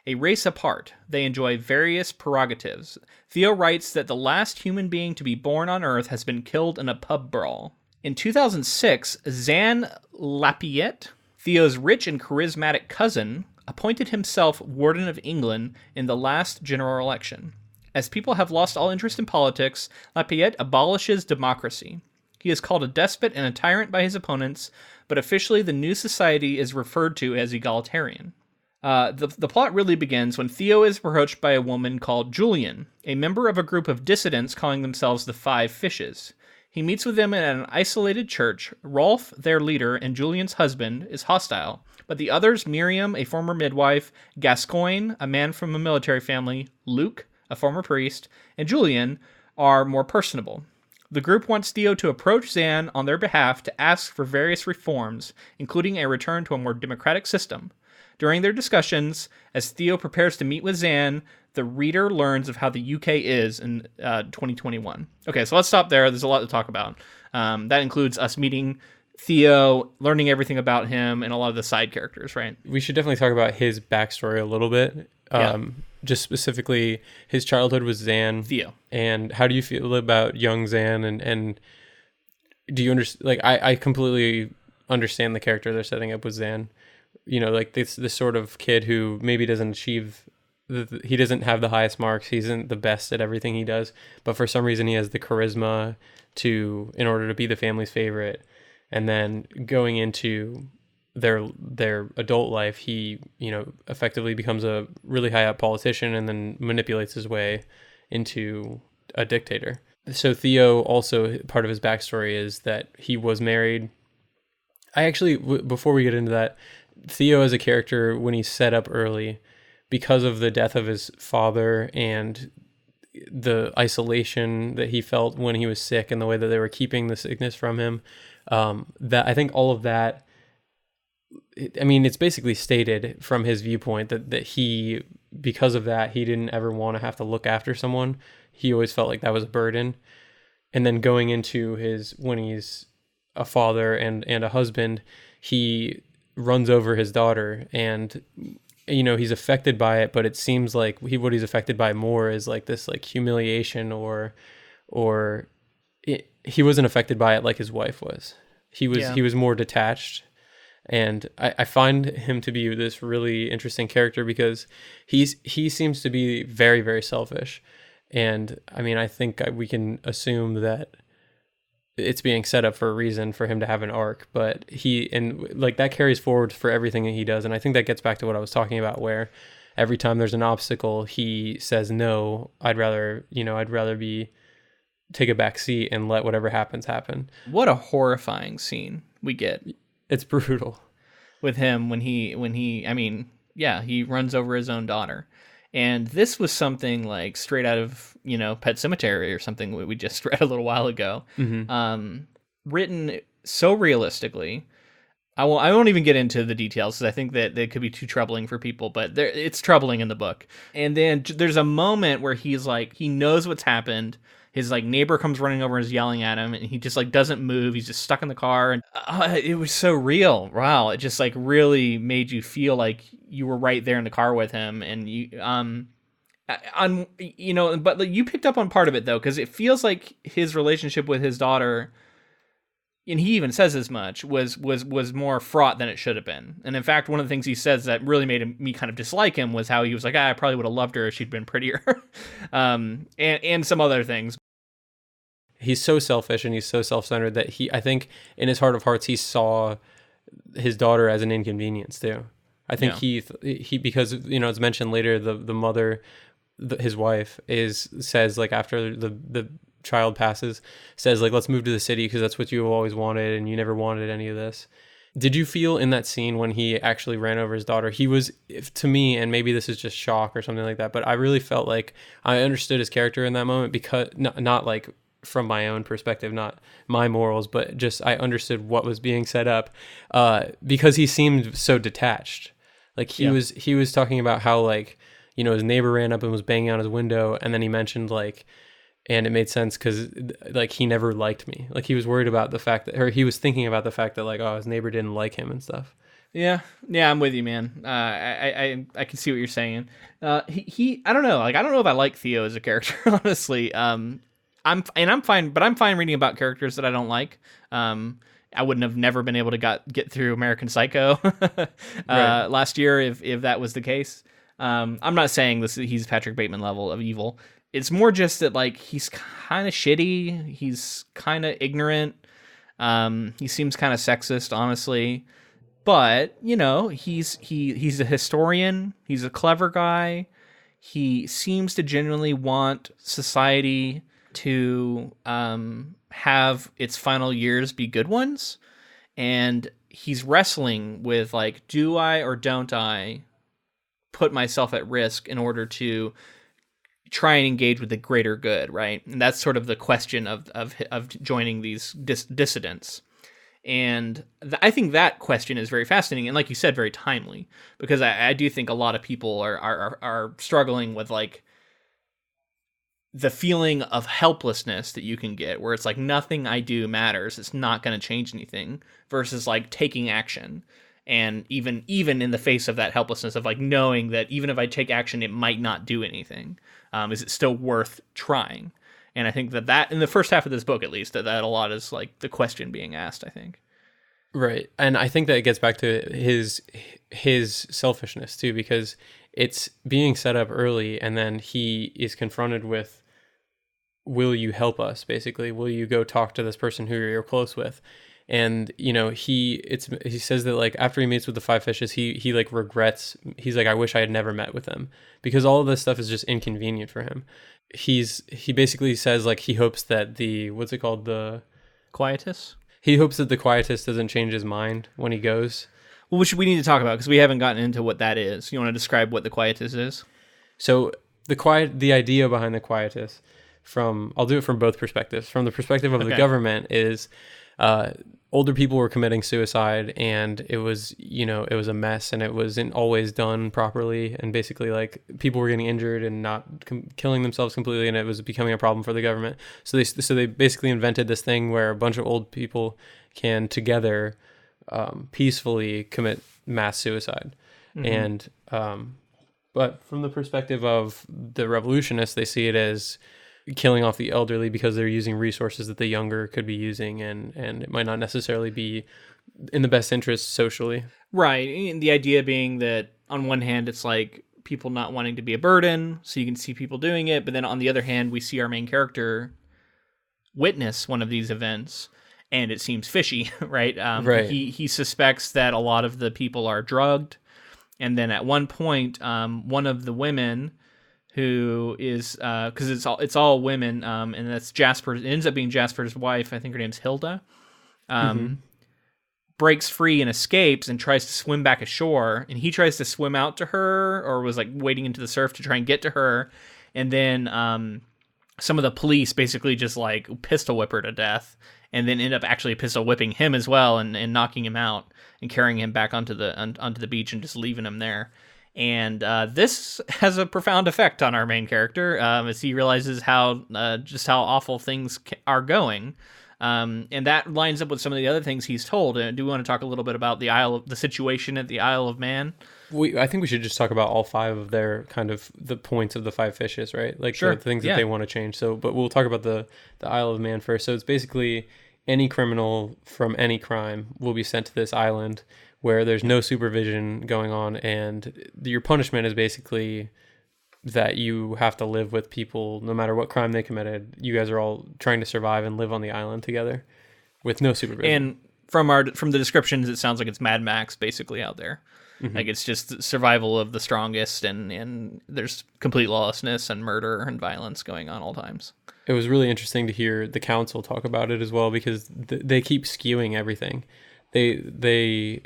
A race apart, they enjoy various prerogatives. Theo writes that the last human being to be born on Earth has been killed in a pub brawl. In 2006, Zan Lapierre, Theo's rich and charismatic cousin, appointed himself Warden of England in the last general election. As people have lost all interest in politics, Lapierre abolishes democracy. He is called a despot and a tyrant by his opponents, but officially the new society is referred to as egalitarian. The plot really begins when Theo is approached by a woman called Julianne, a member of a group of dissidents calling themselves the Five Fishes. He meets with them in an isolated church. Rolf, their leader, and Julianne's husband, is hostile, but the others, Miriam, a former midwife, Gascoigne, a man from a military family, Luke, a former priest, and Julianne, are more personable. The group wants Theo to approach Zan on their behalf to ask for various reforms, including a return to a more democratic system. During their discussions, as Theo prepares to meet with Zan, the reader learns of how the UK is in 2021. Okay, so let's stop there. There's a lot to talk about. That includes us meeting Theo, learning everything about him, and a lot of the side characters, right? We should definitely talk about his backstory a little bit. Just specifically, his childhood with Zan. Theo. And how do you feel about young Zan? And do you understand? Like, I completely understand the character they're setting up with Zan. Like this sort of kid who maybe doesn't achieve, he doesn't have the highest marks. He isn't the best at everything he does, but for some reason he has the charisma in order to be the family's favorite. And then going into their adult life, he, effectively becomes a really high up politician and then manipulates his way into a dictator. So Theo, also part of his backstory is that he was married. I actually, before we get into that, Theo as a character, when he's set up early, because of the death of his father and the isolation that he felt when he was sick and the way that they were keeping the sickness from him, that I think all of that, it's basically stated from his viewpoint that he, because of that, he didn't ever want to have to look after someone. He always felt like that was a burden. And then going into when he's a father and a husband, he runs over his daughter, and he's affected by it, but it seems like what he's affected by more is like this like humiliation he wasn't affected by it like his wife was. He was more detached, and I find him to be this really interesting character because he seems to be very, very selfish, and I think we can assume that it's being set up for a reason for him to have an arc, but that carries forward for everything that he does. And I think that gets back to what I was talking about, where every time there's an obstacle, he says, no, I'd rather take a back seat and let whatever happens happen. What a horrifying scene we get. It's brutal with him when he runs over his own daughter. And this was something like straight out of, Pet Sematary or something we just read a little while ago. Mm-hmm. Written so realistically. I won't even get into the details because I think that they could be too troubling for people, but it's troubling in the book. And then there's a moment where he's like, he knows what's happened. his like neighbor comes running over and is yelling at him, and he just like doesn't move. He's just stuck in the car, and it was so real. Wow, it just like really made you feel like you were right there in the car with him, and but you picked up on part of it though, because it feels like his relationship with his daughter, and he even says as much, was more fraught than it should have been. And in fact, one of the things he says that really made me kind of dislike him was how he was like, I probably would have loved her if she'd been prettier, and some other things. He's so selfish and he's so self-centered that I think in his heart of hearts, he saw his daughter as an inconvenience too. I think he because, it's mentioned later, the mother, his wife says like after the child passes, says like, let's move to the city because that's what you always wanted and you never wanted any of this. Did you feel in that scene when he actually ran over his daughter, he was, to me, and maybe this is just shock or something like that, but I really felt like I understood his character in that moment, because not like from my own perspective, not my morals, but just I understood what was being set up, because he seemed so detached. Like he was talking about how like, his neighbor ran up and was banging on his window, and then he mentioned like, and it made sense because like he never liked me. Like he was worried about the fact that, or he was thinking about the fact that like, oh, his neighbor didn't like him and stuff. Yeah, I'm with you, man. I can see what you're saying. I don't know. Like I don't know if I like Theo as a character, honestly. I'm fine, but I'm fine reading about characters that I don't like. I wouldn't have never been able to get through American Psycho last year if that was the case. I'm not saying he's Patrick Bateman level of evil. It's more just that like he's kind of shitty. He's kind of ignorant. He seems kind of sexist, honestly. But he's a historian. He's a clever guy. He seems to genuinely want society to have its final years be good ones, and he's wrestling with like, do I or don't I put myself at risk in order to try and engage with the greater good, right? And that's sort of the question of joining these dissidents. And I think that question is very fascinating, and like you said, very timely, because I do think a lot of people are struggling with like the feeling of helplessness that you can get, where it's like nothing I do matters, it's not going to change anything, versus like taking action. And even in the face of that helplessness of like knowing that even if I take action, it might not do anything. Is it still worth trying? And I think that in the first half of this book, at least, that a lot is like the question being asked, I think. Right. And I think that it gets back to his selfishness too, because it's being set up early, and then he is confronted with, will you help us? Basically, will you go talk to this person who you're close with? And he says that like after he meets with the five fishes, he like regrets. He's like, I wish I had never met with them, because all of this stuff is just inconvenient for him. He basically says like he hopes that the Quietus. He hopes that the Quietus doesn't change his mind when he goes. Well, which we need to talk about, because we haven't gotten into what that is. You want to describe what the Quietus is? So the idea behind the Quietus, I'll do it from both perspectives. From the perspective of the government is, older people were committing suicide, and it was a mess, and it wasn't always done properly, and basically like people were getting injured and not killing themselves completely, and it was becoming a problem for the government. So they basically invented this thing where a bunch of old people can together peacefully commit mass suicide. Mm-hmm. And but from the perspective of the revolutionists, they see it as killing off the elderly because they're using resources that the younger could be using, and it might not necessarily be in the best interest socially. Right. And the idea being that on one hand, it's like people not wanting to be a burden, so you can see people doing it. But then on the other hand, we see our main character witness one of these events, and it seems fishy, right? Right. He suspects that a lot of the people are drugged. And then at one point, one of the women, who is because it's all women, and that's Jasper. It ends up being Jasper's wife. I think her name's Hilda. Breaks free and escapes and tries to swim back ashore. And he tries to swim out to her, or was like wading into the surf to try and get to her. And then some of the police basically just like pistol whip her to death, and then end up actually pistol whipping him as well, and knocking him out and carrying him back onto the beach and just leaving him there. And this has a profound effect on our main character as he realizes how awful things are going. And that lines up with some of the other things he's told. Do we want to talk a little bit about the situation at the Isle of Man? I think we should just talk about all 5 of their kind of the points of the 5 fishes, right? Like sure. the things that they want to change. So, but we'll talk about the Isle of Man first. So it's basically any criminal from any crime will be sent to this island where there's no supervision going on, and your punishment is basically that you have to live with people no matter what crime they committed. You guys are all trying to survive and live on the island together with no supervision. And from the descriptions, it sounds like it's Mad Max basically out there. Mm-hmm. Like it's just survival of the strongest, and there's complete lawlessness and murder and violence going on all times. It was really interesting to hear the council talk about it as well, because they keep skewing everything. They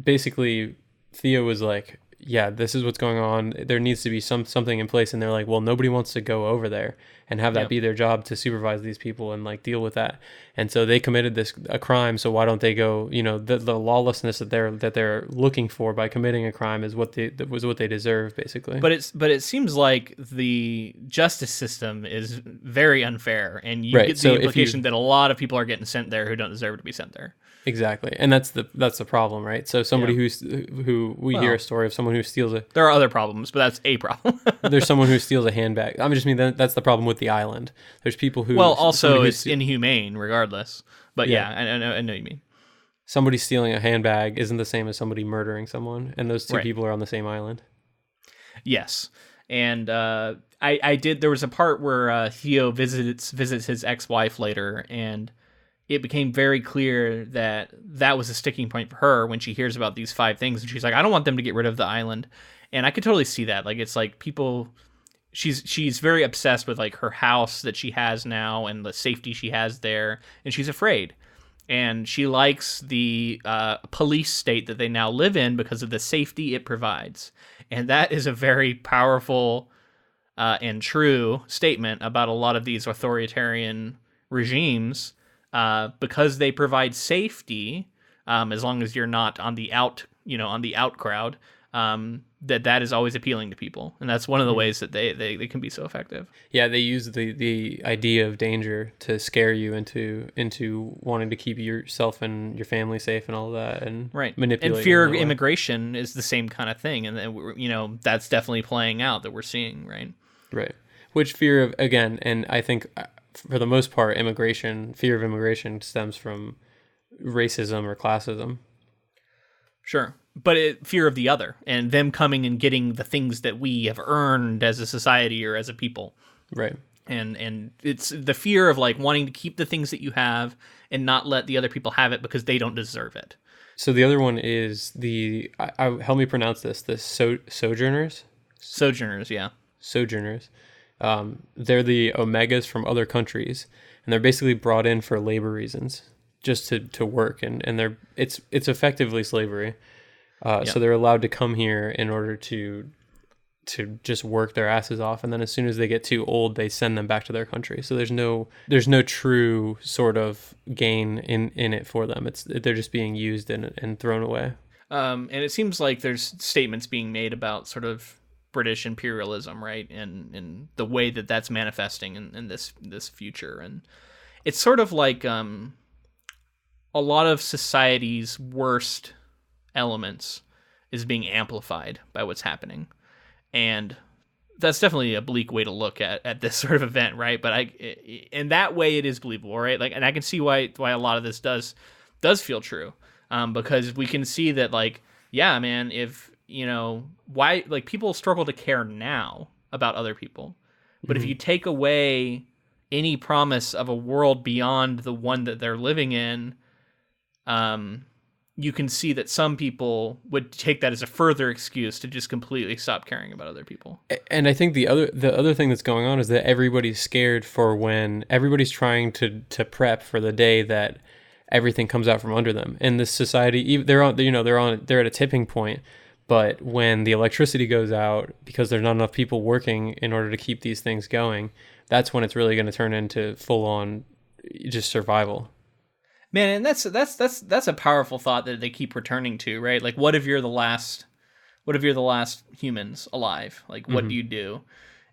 basically Theo was like, yeah, this is what's going on. There needs to be something in place. And they're like, well, nobody wants to go over there and have that be their job to supervise these people and like deal with that. And so they committed a crime. So why don't they go, the lawlessness that they're looking for by committing a crime is what they deserve, basically. But it seems like the justice system is very unfair, and you get the implication that a lot of people are getting sent there who don't deserve to be sent there. Exactly, and that's the problem, right? So somebody who we hear a story of someone who steals there are other problems, but that's a problem. There's someone who steals a handbag. I just mean that's the problem with the island. There's people who also it's inhumane regardless. But I know what you mean. Somebody stealing a handbag isn't the same as somebody murdering someone, and those two people are on the same island. Yes, and I did. There was a part where Theo visits his ex-wife later, and it became very clear that was a sticking point for her when she hears about these 5 things, and she's like, I don't want them to get rid of the island. And I could totally see that. Like, it's like people, she's very obsessed with like her house that she has now and the safety she has there, and she's afraid. And she likes the police state that they now live in because of the safety it provides. And that is a very powerful and true statement about a lot of these authoritarian regimes. Because they provide safety, as long as you're not on the out crowd, that is always appealing to people, and that's one of the ways that they can be so effective. Yeah, they use the idea of danger to scare you into wanting to keep yourself and your family safe and all of that, and manipulate. And fear of immigration is the same kind of thing, and that's definitely playing out that we're seeing, right? Right. Which fear of, again, and I think, for the most part, fear of immigration stems from racism or classism. Sure. But fear of the other and them coming and getting the things that we have earned as a society or as a people. Right. And it's the fear of like wanting to keep the things that you have and not let the other people have it because they don't deserve it. So the other one is help me pronounce this, sojourners? Sojourners, yeah. Sojourners. They're the omegas from other countries, and they're basically brought in for labor reasons, just to work, and it's effectively slavery. So they're allowed to come here in order to just work their asses off, and then as soon as they get too old, they send them back to their country. So there's no true sort of gain in it for them. They're just being used and thrown away. And it seems like there's statements being made about sort of British imperialism, right, and the way that's manifesting in this future, and it's sort of like a lot of society's worst elements is being amplified by what's happening, and that's definitely a bleak way to look at this sort of event, right? But in that way, it is believable, right? Like, and I can see why a lot of this does feel true, because we can see that, like, yeah, man, if why, like, people struggle to care now about other people, but if you take away any promise of a world beyond the one that they're living in, you can see that some people would take that as a further excuse to just completely stop caring about other people. And I think the other thing that's going on is that everybody's scared for when everybody's trying to prep for the day that everything comes out from under them. In this society, they're at a tipping point. But when the electricity goes out, because there's not enough people working in order to keep these things going, that's when it's really going to turn into full-on just survival. Man, and that's a powerful thought that they keep returning to, right? Like, what if you're the last what if you're the last humans alive? Like, what do you do?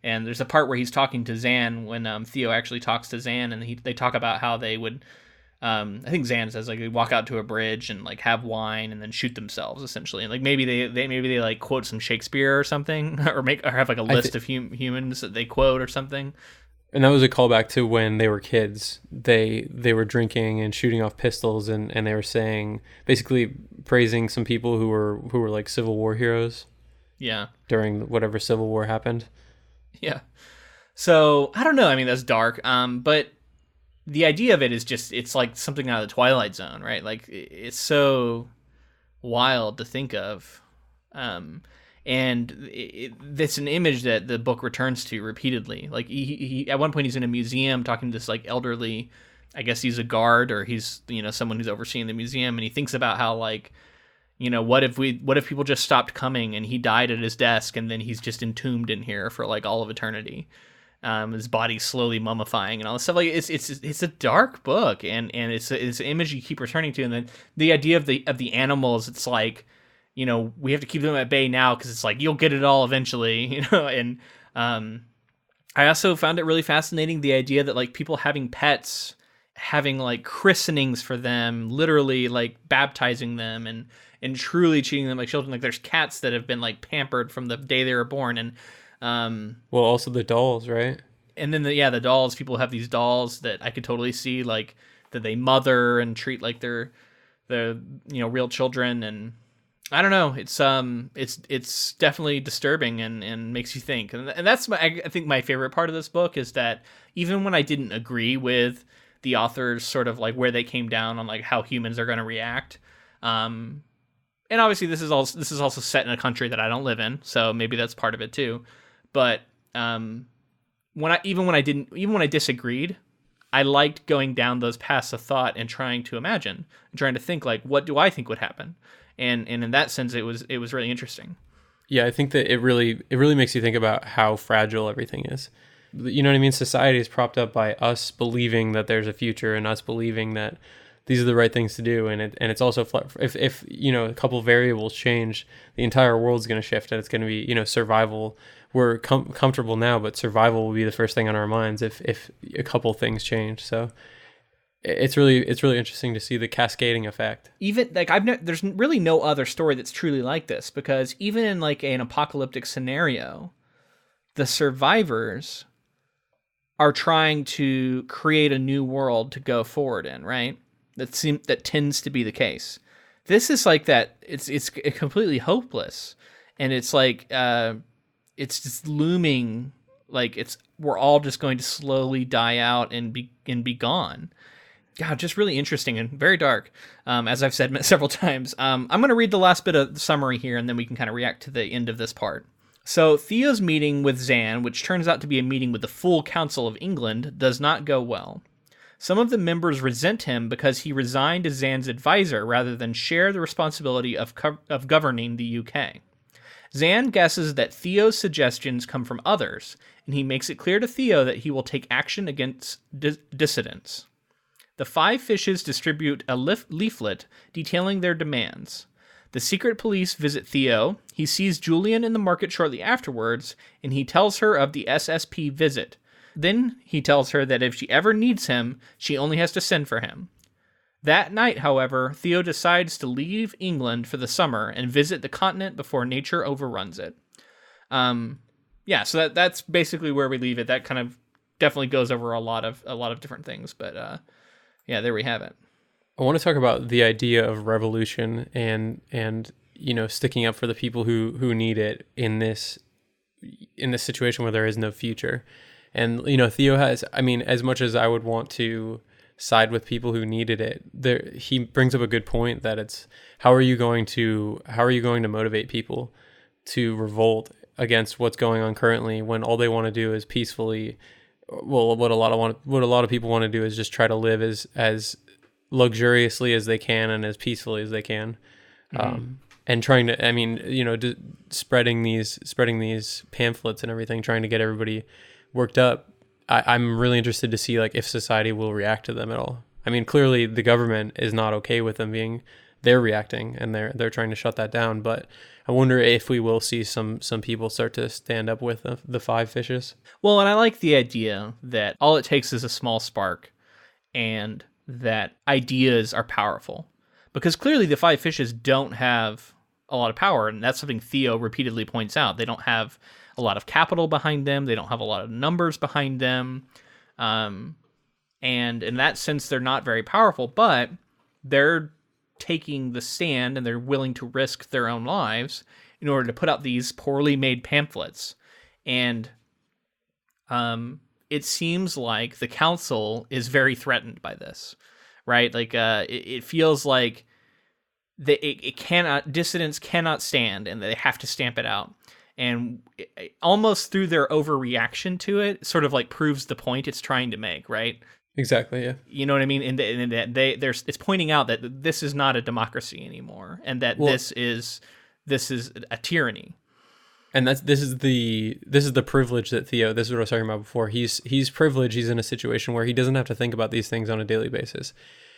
And there's a part where he's talking to Zan when Theo actually talks to Zan, and they talk about how they would. I think Zan says like they walk out to a bridge and like have wine and then shoot themselves essentially, and like maybe they like quote some Shakespeare or something, or have like a list of humans that they quote or something. And that was a callback to when they were kids. They were drinking and shooting off pistols, and they were saying, basically praising some people who were like Civil War heroes. Yeah. During whatever Civil War happened. Yeah. So I don't know. I mean, that's dark. But the idea of it is just, it's like something out of the Twilight Zone, right? Like, it's so wild to think of. And it's an image that the book returns to repeatedly. Like, he at one point he's in a museum talking to this like elderly, I guess he's a guard, or he's, someone who's overseeing the museum, and he thinks about how, like, what if people just stopped coming and he died at his desk and then he's just entombed in here for like all of eternity. His body's slowly mummifying and all this stuff. Like, it's a dark book, and it's an image you keep returning to. And then the idea of the animals, it's like, we have to keep them at bay now because it's like you'll get it all eventually, And I also found it really fascinating, the idea that like people having pets, having like christenings for them, literally like baptizing them and truly treating them like children. Like, there's cats that have been like pampered from the day they were born, and well, also the dolls, right? And then the dolls, people have these dolls that I could totally see like that they mother and treat like they're real children. And I don't know, it's definitely disturbing and makes you think. And that's I think my favorite part of this book is that even when I didn't agree with the authors sort of like where they came down on like how humans are going to react, and obviously this is also set in a country that I don't live in, so maybe that's part of it too. But when I disagreed, I liked going down those paths of thought and trying to imagine and trying to think like, what do I think would happen? And in that sense, it was really interesting. Yeah, I think that it really makes you think about how fragile everything is. You know what I mean? Society is propped up by us believing that there's a future and us believing that these are the right things to do, and it's also if a couple variables change, the entire world's going to shift, and it's going to be survival. We're comfortable now, but survival will be the first thing on our minds if a couple things change. So it's really interesting to see the cascading effect. Even like there's really no other story that's truly like this, because even in like an apocalyptic scenario, the survivors are trying to create a new world to go forward in, right? That tends to be the case. This is like that. It's completely hopeless, and it's like it's just looming. Like we're all just going to slowly die out and be gone. God, just really interesting and very dark. As I've said several times. I'm going to read the last bit of the summary here, and then we can kind of react to the end of this part. So Theo's meeting with Zan, which turns out to be a meeting with the full Council of England, does not go well. Some of the members resent him because he resigned as Zan's advisor rather than share the responsibility of governing the UK. Zan guesses that Theo's suggestions come from others, and he makes it clear to Theo that he will take action against dissidents. The five fishes distribute a leaflet detailing their demands. The secret police visit Theo. He sees Julianne in the market shortly afterwards, and he tells her of the SSP visit. Then he tells her that if she ever needs him, she only has to send for him. That night, however, Theo decides to leave England for the summer and visit the continent before nature overruns it. So that's basically where we leave it. That kind of definitely goes over a lot of different things, but there we have it. I want to talk about the idea of revolution and sticking up for the people who need it in this situation where there is no future. And Theo has, as much as I would want to side with people who needed it, he brings up a good point that it's how are you going to motivate people to revolt against what's going on currently when all they want to do is peacefully, well, what a lot of people want to do is just try to live as luxuriously as they can and as peacefully as they can. Mm-hmm. And trying to, spreading these pamphlets and everything, trying to get everybody worked up. I'm really interested to see like if society will react to them at all. Clearly the government is not okay with them being they're reacting and they're trying to shut that down. But I wonder if we will see some people start to stand up with the five fishes. Well, and I like the idea that all it takes is a small spark, and that ideas are powerful. Because clearly the five fishes don't have a lot of power, and that's something Theo repeatedly points out. They don't have a lot of capital behind them. They don't have a lot of numbers behind them. And in that sense, they're not very powerful, but they're taking the stand and they're willing to risk their own lives in order to put out these poorly made pamphlets. And it seems like the council is very threatened by this, right? Like it feels like dissidents cannot stand, and they have to stamp it out. And almost through their overreaction to it, sort of like proves the point it's trying to make, right? Exactly, yeah. You know what I mean? And it's pointing out that this is not a democracy anymore, and that this is a tyranny. And this is the privilege that Theo, this is what I was talking about before. He's privileged. He's in a situation where he doesn't have to think about these things on a daily basis.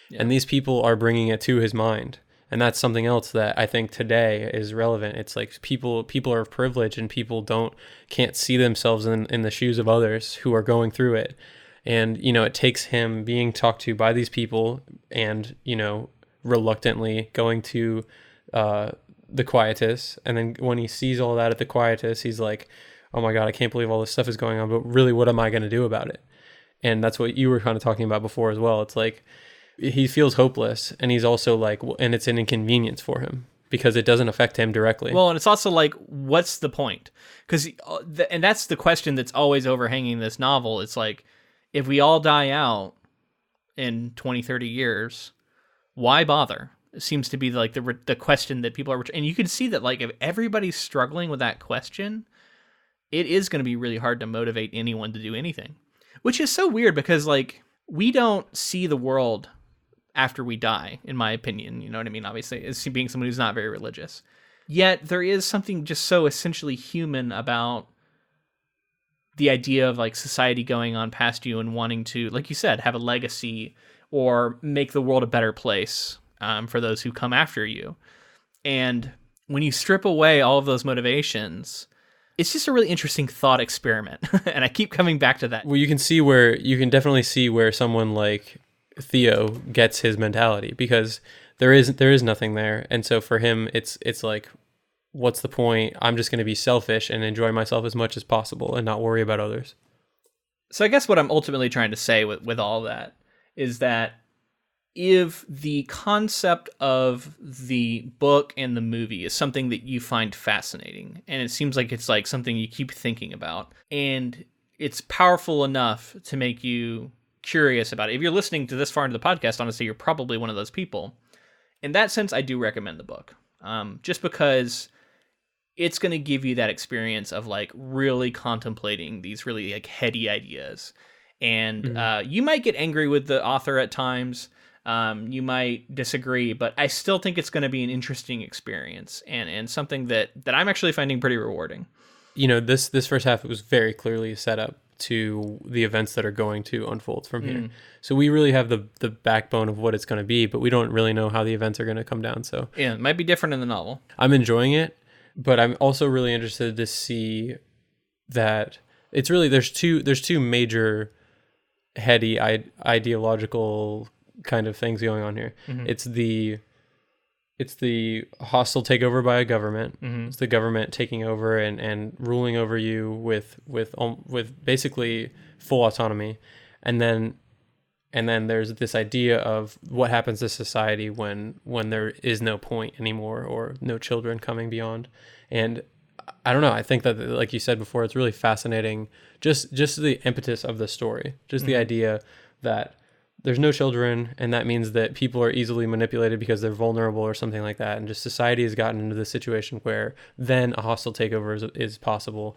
Yeah. And these people are bringing it to his mind. And that's something else that I think today is relevant. It's like people are privileged, and people can't see themselves in the shoes of others who are going through it. And, it takes him being talked to by these people and, reluctantly going to the Quietus. And then when he sees all that at the Quietus, he's like, oh my God, I can't believe all this stuff is going on. But really, what am I going to do about it? And that's what you were kind of talking about before as well. It's like he feels hopeless, and he's also like, and it's an inconvenience for him because it doesn't affect him directly. Well, and it's also like, what's the point? And that's the question that's always overhanging this novel. It's like, if we all die out in 20, 30 years, why bother? It seems to be like the question that people are, and you can see that like if everybody's struggling with that question, it is going to be really hard to motivate anyone to do anything, which is so weird because like we don't see the world after we die, in my opinion. You know what I mean? Obviously, as being someone who's not very religious, yet there is something just so essentially human about the idea of like society going on past you and wanting to, like you said, have a legacy or make the world a better place for those who come after you. And when you strip away all of those motivations, it's just a really interesting thought experiment. And I keep coming back to that. Well, you can definitely see where someone like Theo gets his mentality, because there is nothing there. And so for him, it's like, what's the point? I'm just going to be selfish and enjoy myself as much as possible and not worry about others. So I guess what I'm ultimately trying to say with all that is that if the concept of the book and the movie is something that you find fascinating, and it seems like it's like something you keep thinking about, and it's powerful enough to make you curious about it. If you're listening to this far into the podcast, honestly, you're probably one of those people. In that sense, I do recommend the book. Just because it's going to give you that experience of like really contemplating these really like heady ideas. And you might get angry with the author at times. You might disagree, but I still think it's going to be an interesting experience and something that I'm actually finding pretty rewarding. This first half was very clearly set up to the events that are going to unfold from here. So we really have the backbone of what it's going to be, but we don't really know how the events are going to come down. So yeah, it might be different in the novel. I'm enjoying it, but I'm also really interested to see that it's really, there's two major heady ideological kind of things going on here. It's the hostile takeover by a government. It's the government taking over and ruling over you with basically full autonomy. And then there's this idea of what happens to society when there is no point anymore or no children coming beyond. And I don't know, I think that, like you said before, it's really fascinating, just the impetus of the story, just the idea that there's no children, and that means that people are easily manipulated because they're vulnerable or something like that. And just society has gotten into this situation where then a hostile takeover is possible.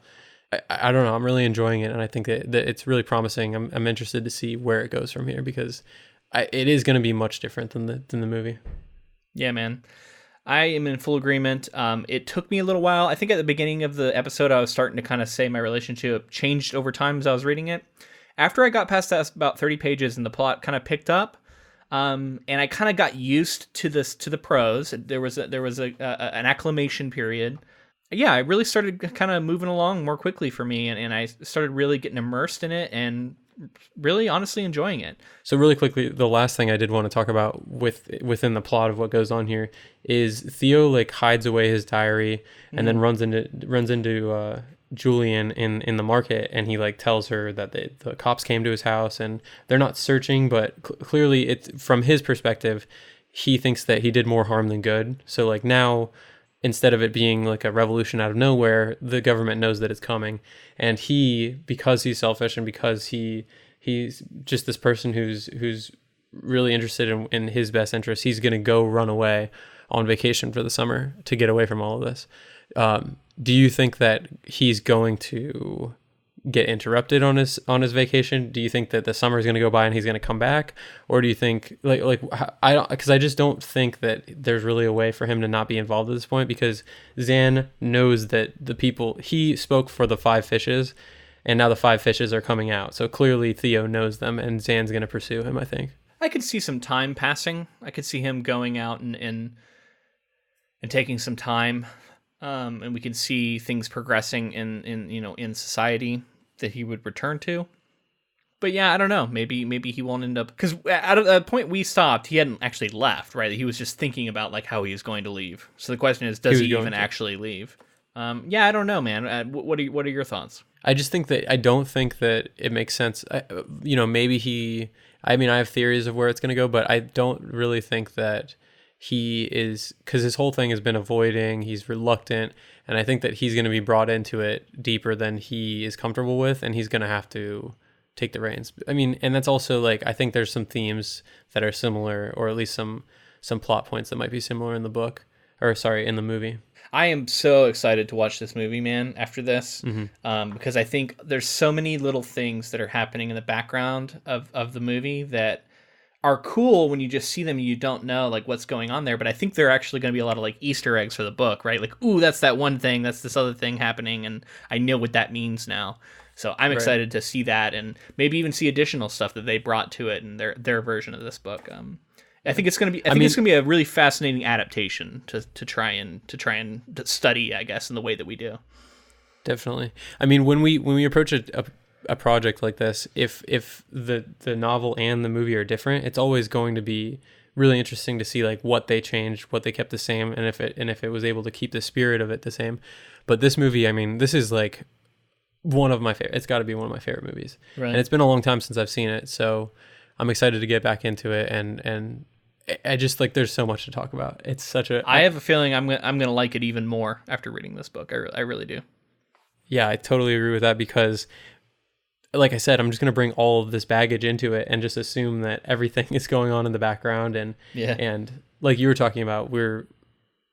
I don't know. I'm really enjoying it, and I think that it's really promising. I'm interested to see where it goes from here, because it is going to be much different than the movie. Yeah, man. I am in full agreement. It took me a little while. I think at the beginning of the episode, I was starting to kind of say my relationship changed over time as I was reading it. After I got past that about 30 pages and the plot kind of picked up, And I kind of got used to the prose. There was an acclimation period. Yeah, I really started kind of moving along more quickly for me, and I started really getting immersed in it and really honestly enjoying it. So really quickly, the last thing I did want to talk about within the plot of what goes on here is Theo like hides away his diary and then runs into Julian in the market, and he like tells her that the cops came to his house and they're not searching, but clearly it's from his perspective, he thinks that he did more harm than good. So like now, instead of it being like a revolution out of nowhere, the government knows that it's coming, and he, because he's selfish and because he's just this person who's really interested in his best interest, he's going to go run away on vacation for the summer to get away from all of this. Do you think that he's going to get interrupted on his vacation? Do you think that the summer is going to go by and he's going to come back, or do you think because I just don't think that there's really a way for him to not be involved at this point, because Zan knows that the people, he spoke for the 5 fishes, and now the 5 fishes are coming out, so clearly Theo knows them, and Zan's going to pursue him. I think I could see some time passing. I could see him going out and taking some time, and we can see things progressing in society that he would return to. But yeah, I don't know. Maybe he won't end up, because at the point we stopped, he hadn't actually left, right? He was just thinking about like how he was going to leave. So the question is, does he even actually leave? Yeah, I don't know, man. What are your thoughts? I just think that I don't think that it makes sense. Maybe I have theories of where it's going to go, but I don't really think that he is, because his whole thing has been avoiding, he's reluctant, and I think that he's going to be brought into it deeper than he is comfortable with, and he's going to have to take the reins. And that's also like, I think there's some themes that are similar, or at least some plot points that might be similar in the book, in the movie. I am so excited to watch this movie, man, after this, because I think there's so many little things that are happening in the background of the movie that are cool when you just see them and you don't know like what's going on there. But I think they're actually going to be a lot of like Easter eggs for the book, right? Like, ooh, that's that one thing, that's this other thing happening, and I know what that means now. So I'm excited to see that, and maybe even see additional stuff that they brought to it in their version of this book. I think it's going to be. It's going to be a really fascinating adaptation to try and study, I guess, in the way that we do. Definitely. When we approach a project like this, if the novel and the movie are different, it's always going to be really interesting to see like what they changed, what they kept the same, and if it was able to keep the spirit of it the same. But this movie, this is like one of my favorite. It's got to be one of my favorite movies, right? And it's been a long time since I've seen it, so I'm excited to get back into it, and I just like, there's so much to talk about. It's such a. I have a feeling I'm gonna like it even more after reading this book. I really do. Yeah, I totally agree with that, because, like I said, I'm just gonna bring all of this baggage into it and just assume that everything is going on in the background, and like you were talking about,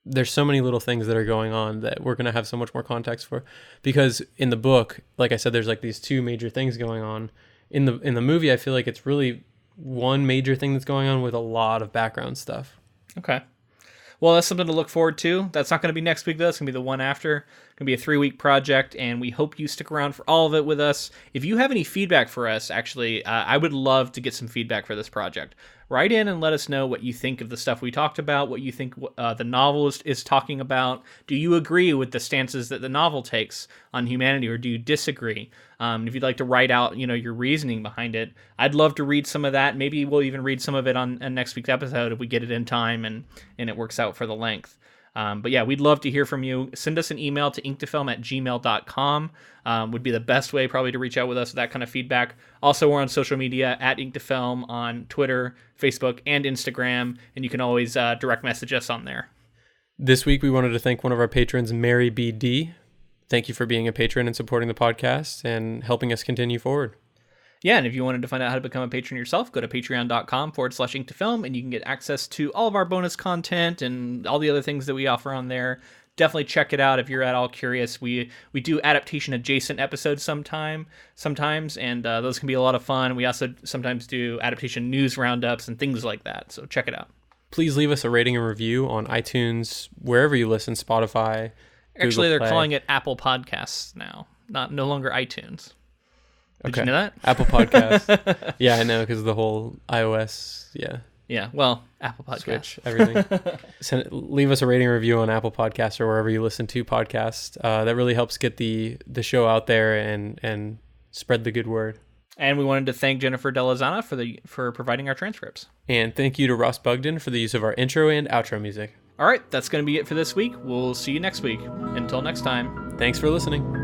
there's so many little things that are going on that we're gonna have so much more context for, because in the book, like I said, there's like these 2 major things going on. In the movie, I feel like it's really one major thing that's going on with a lot of background stuff. Okay. Well, that's something to look forward to. That's not going to be next week, though. It's going to be the one after. It's going to be a 3-week project, and we hope you stick around for all of it with us. If you have any feedback for us, actually, I would love to get some feedback for this project. Write in and let us know what you think of the stuff we talked about, what you think the novel is talking about. Do you agree with the stances that the novel takes on humanity, or do you disagree? If you'd like to write out, your reasoning behind it, I'd love to read some of that. Maybe we'll even read some of it on next week's episode if we get it in time and it works out for the length. But yeah, we'd love to hear from you. Send us an email to inktofilm@gmail.com. Would be the best way probably to reach out with us with that kind of feedback. Also, we're on social media at inktofilm on Twitter, Facebook, and Instagram, and you can always direct message us on there. This week, we wanted to thank one of our patrons, Mary B.D. Thank you for being a patron and supporting the podcast and helping us continue forward. Yeah, and if you wanted to find out how to become a patron yourself, go to patreon.com/inktofilm, and you can get access to all of our bonus content and all the other things that we offer on there. Definitely check it out if you're at all curious. We do adaptation adjacent episodes sometimes, and those can be a lot of fun. We also sometimes do adaptation news roundups and things like that, so check it out. Please leave us a rating and review on iTunes, wherever you listen, Spotify, Actually, they're Play. calling it Apple Podcasts now, no longer iTunes. Did you know that? Apple Podcasts. Yeah, I know, because of the whole iOS. Yeah. Yeah, well, Apple Podcasts. Switch, everything. Leave us a rating or review on Apple Podcasts or wherever you listen to podcasts. That really helps get the show out there and spread the good word. And we wanted to thank Jennifer Delazana for providing our transcripts. And thank you to Ross Bugden for the use of our intro and outro music. All right, that's going to be it for this week. We'll see you next week. Until next time. Thanks for listening.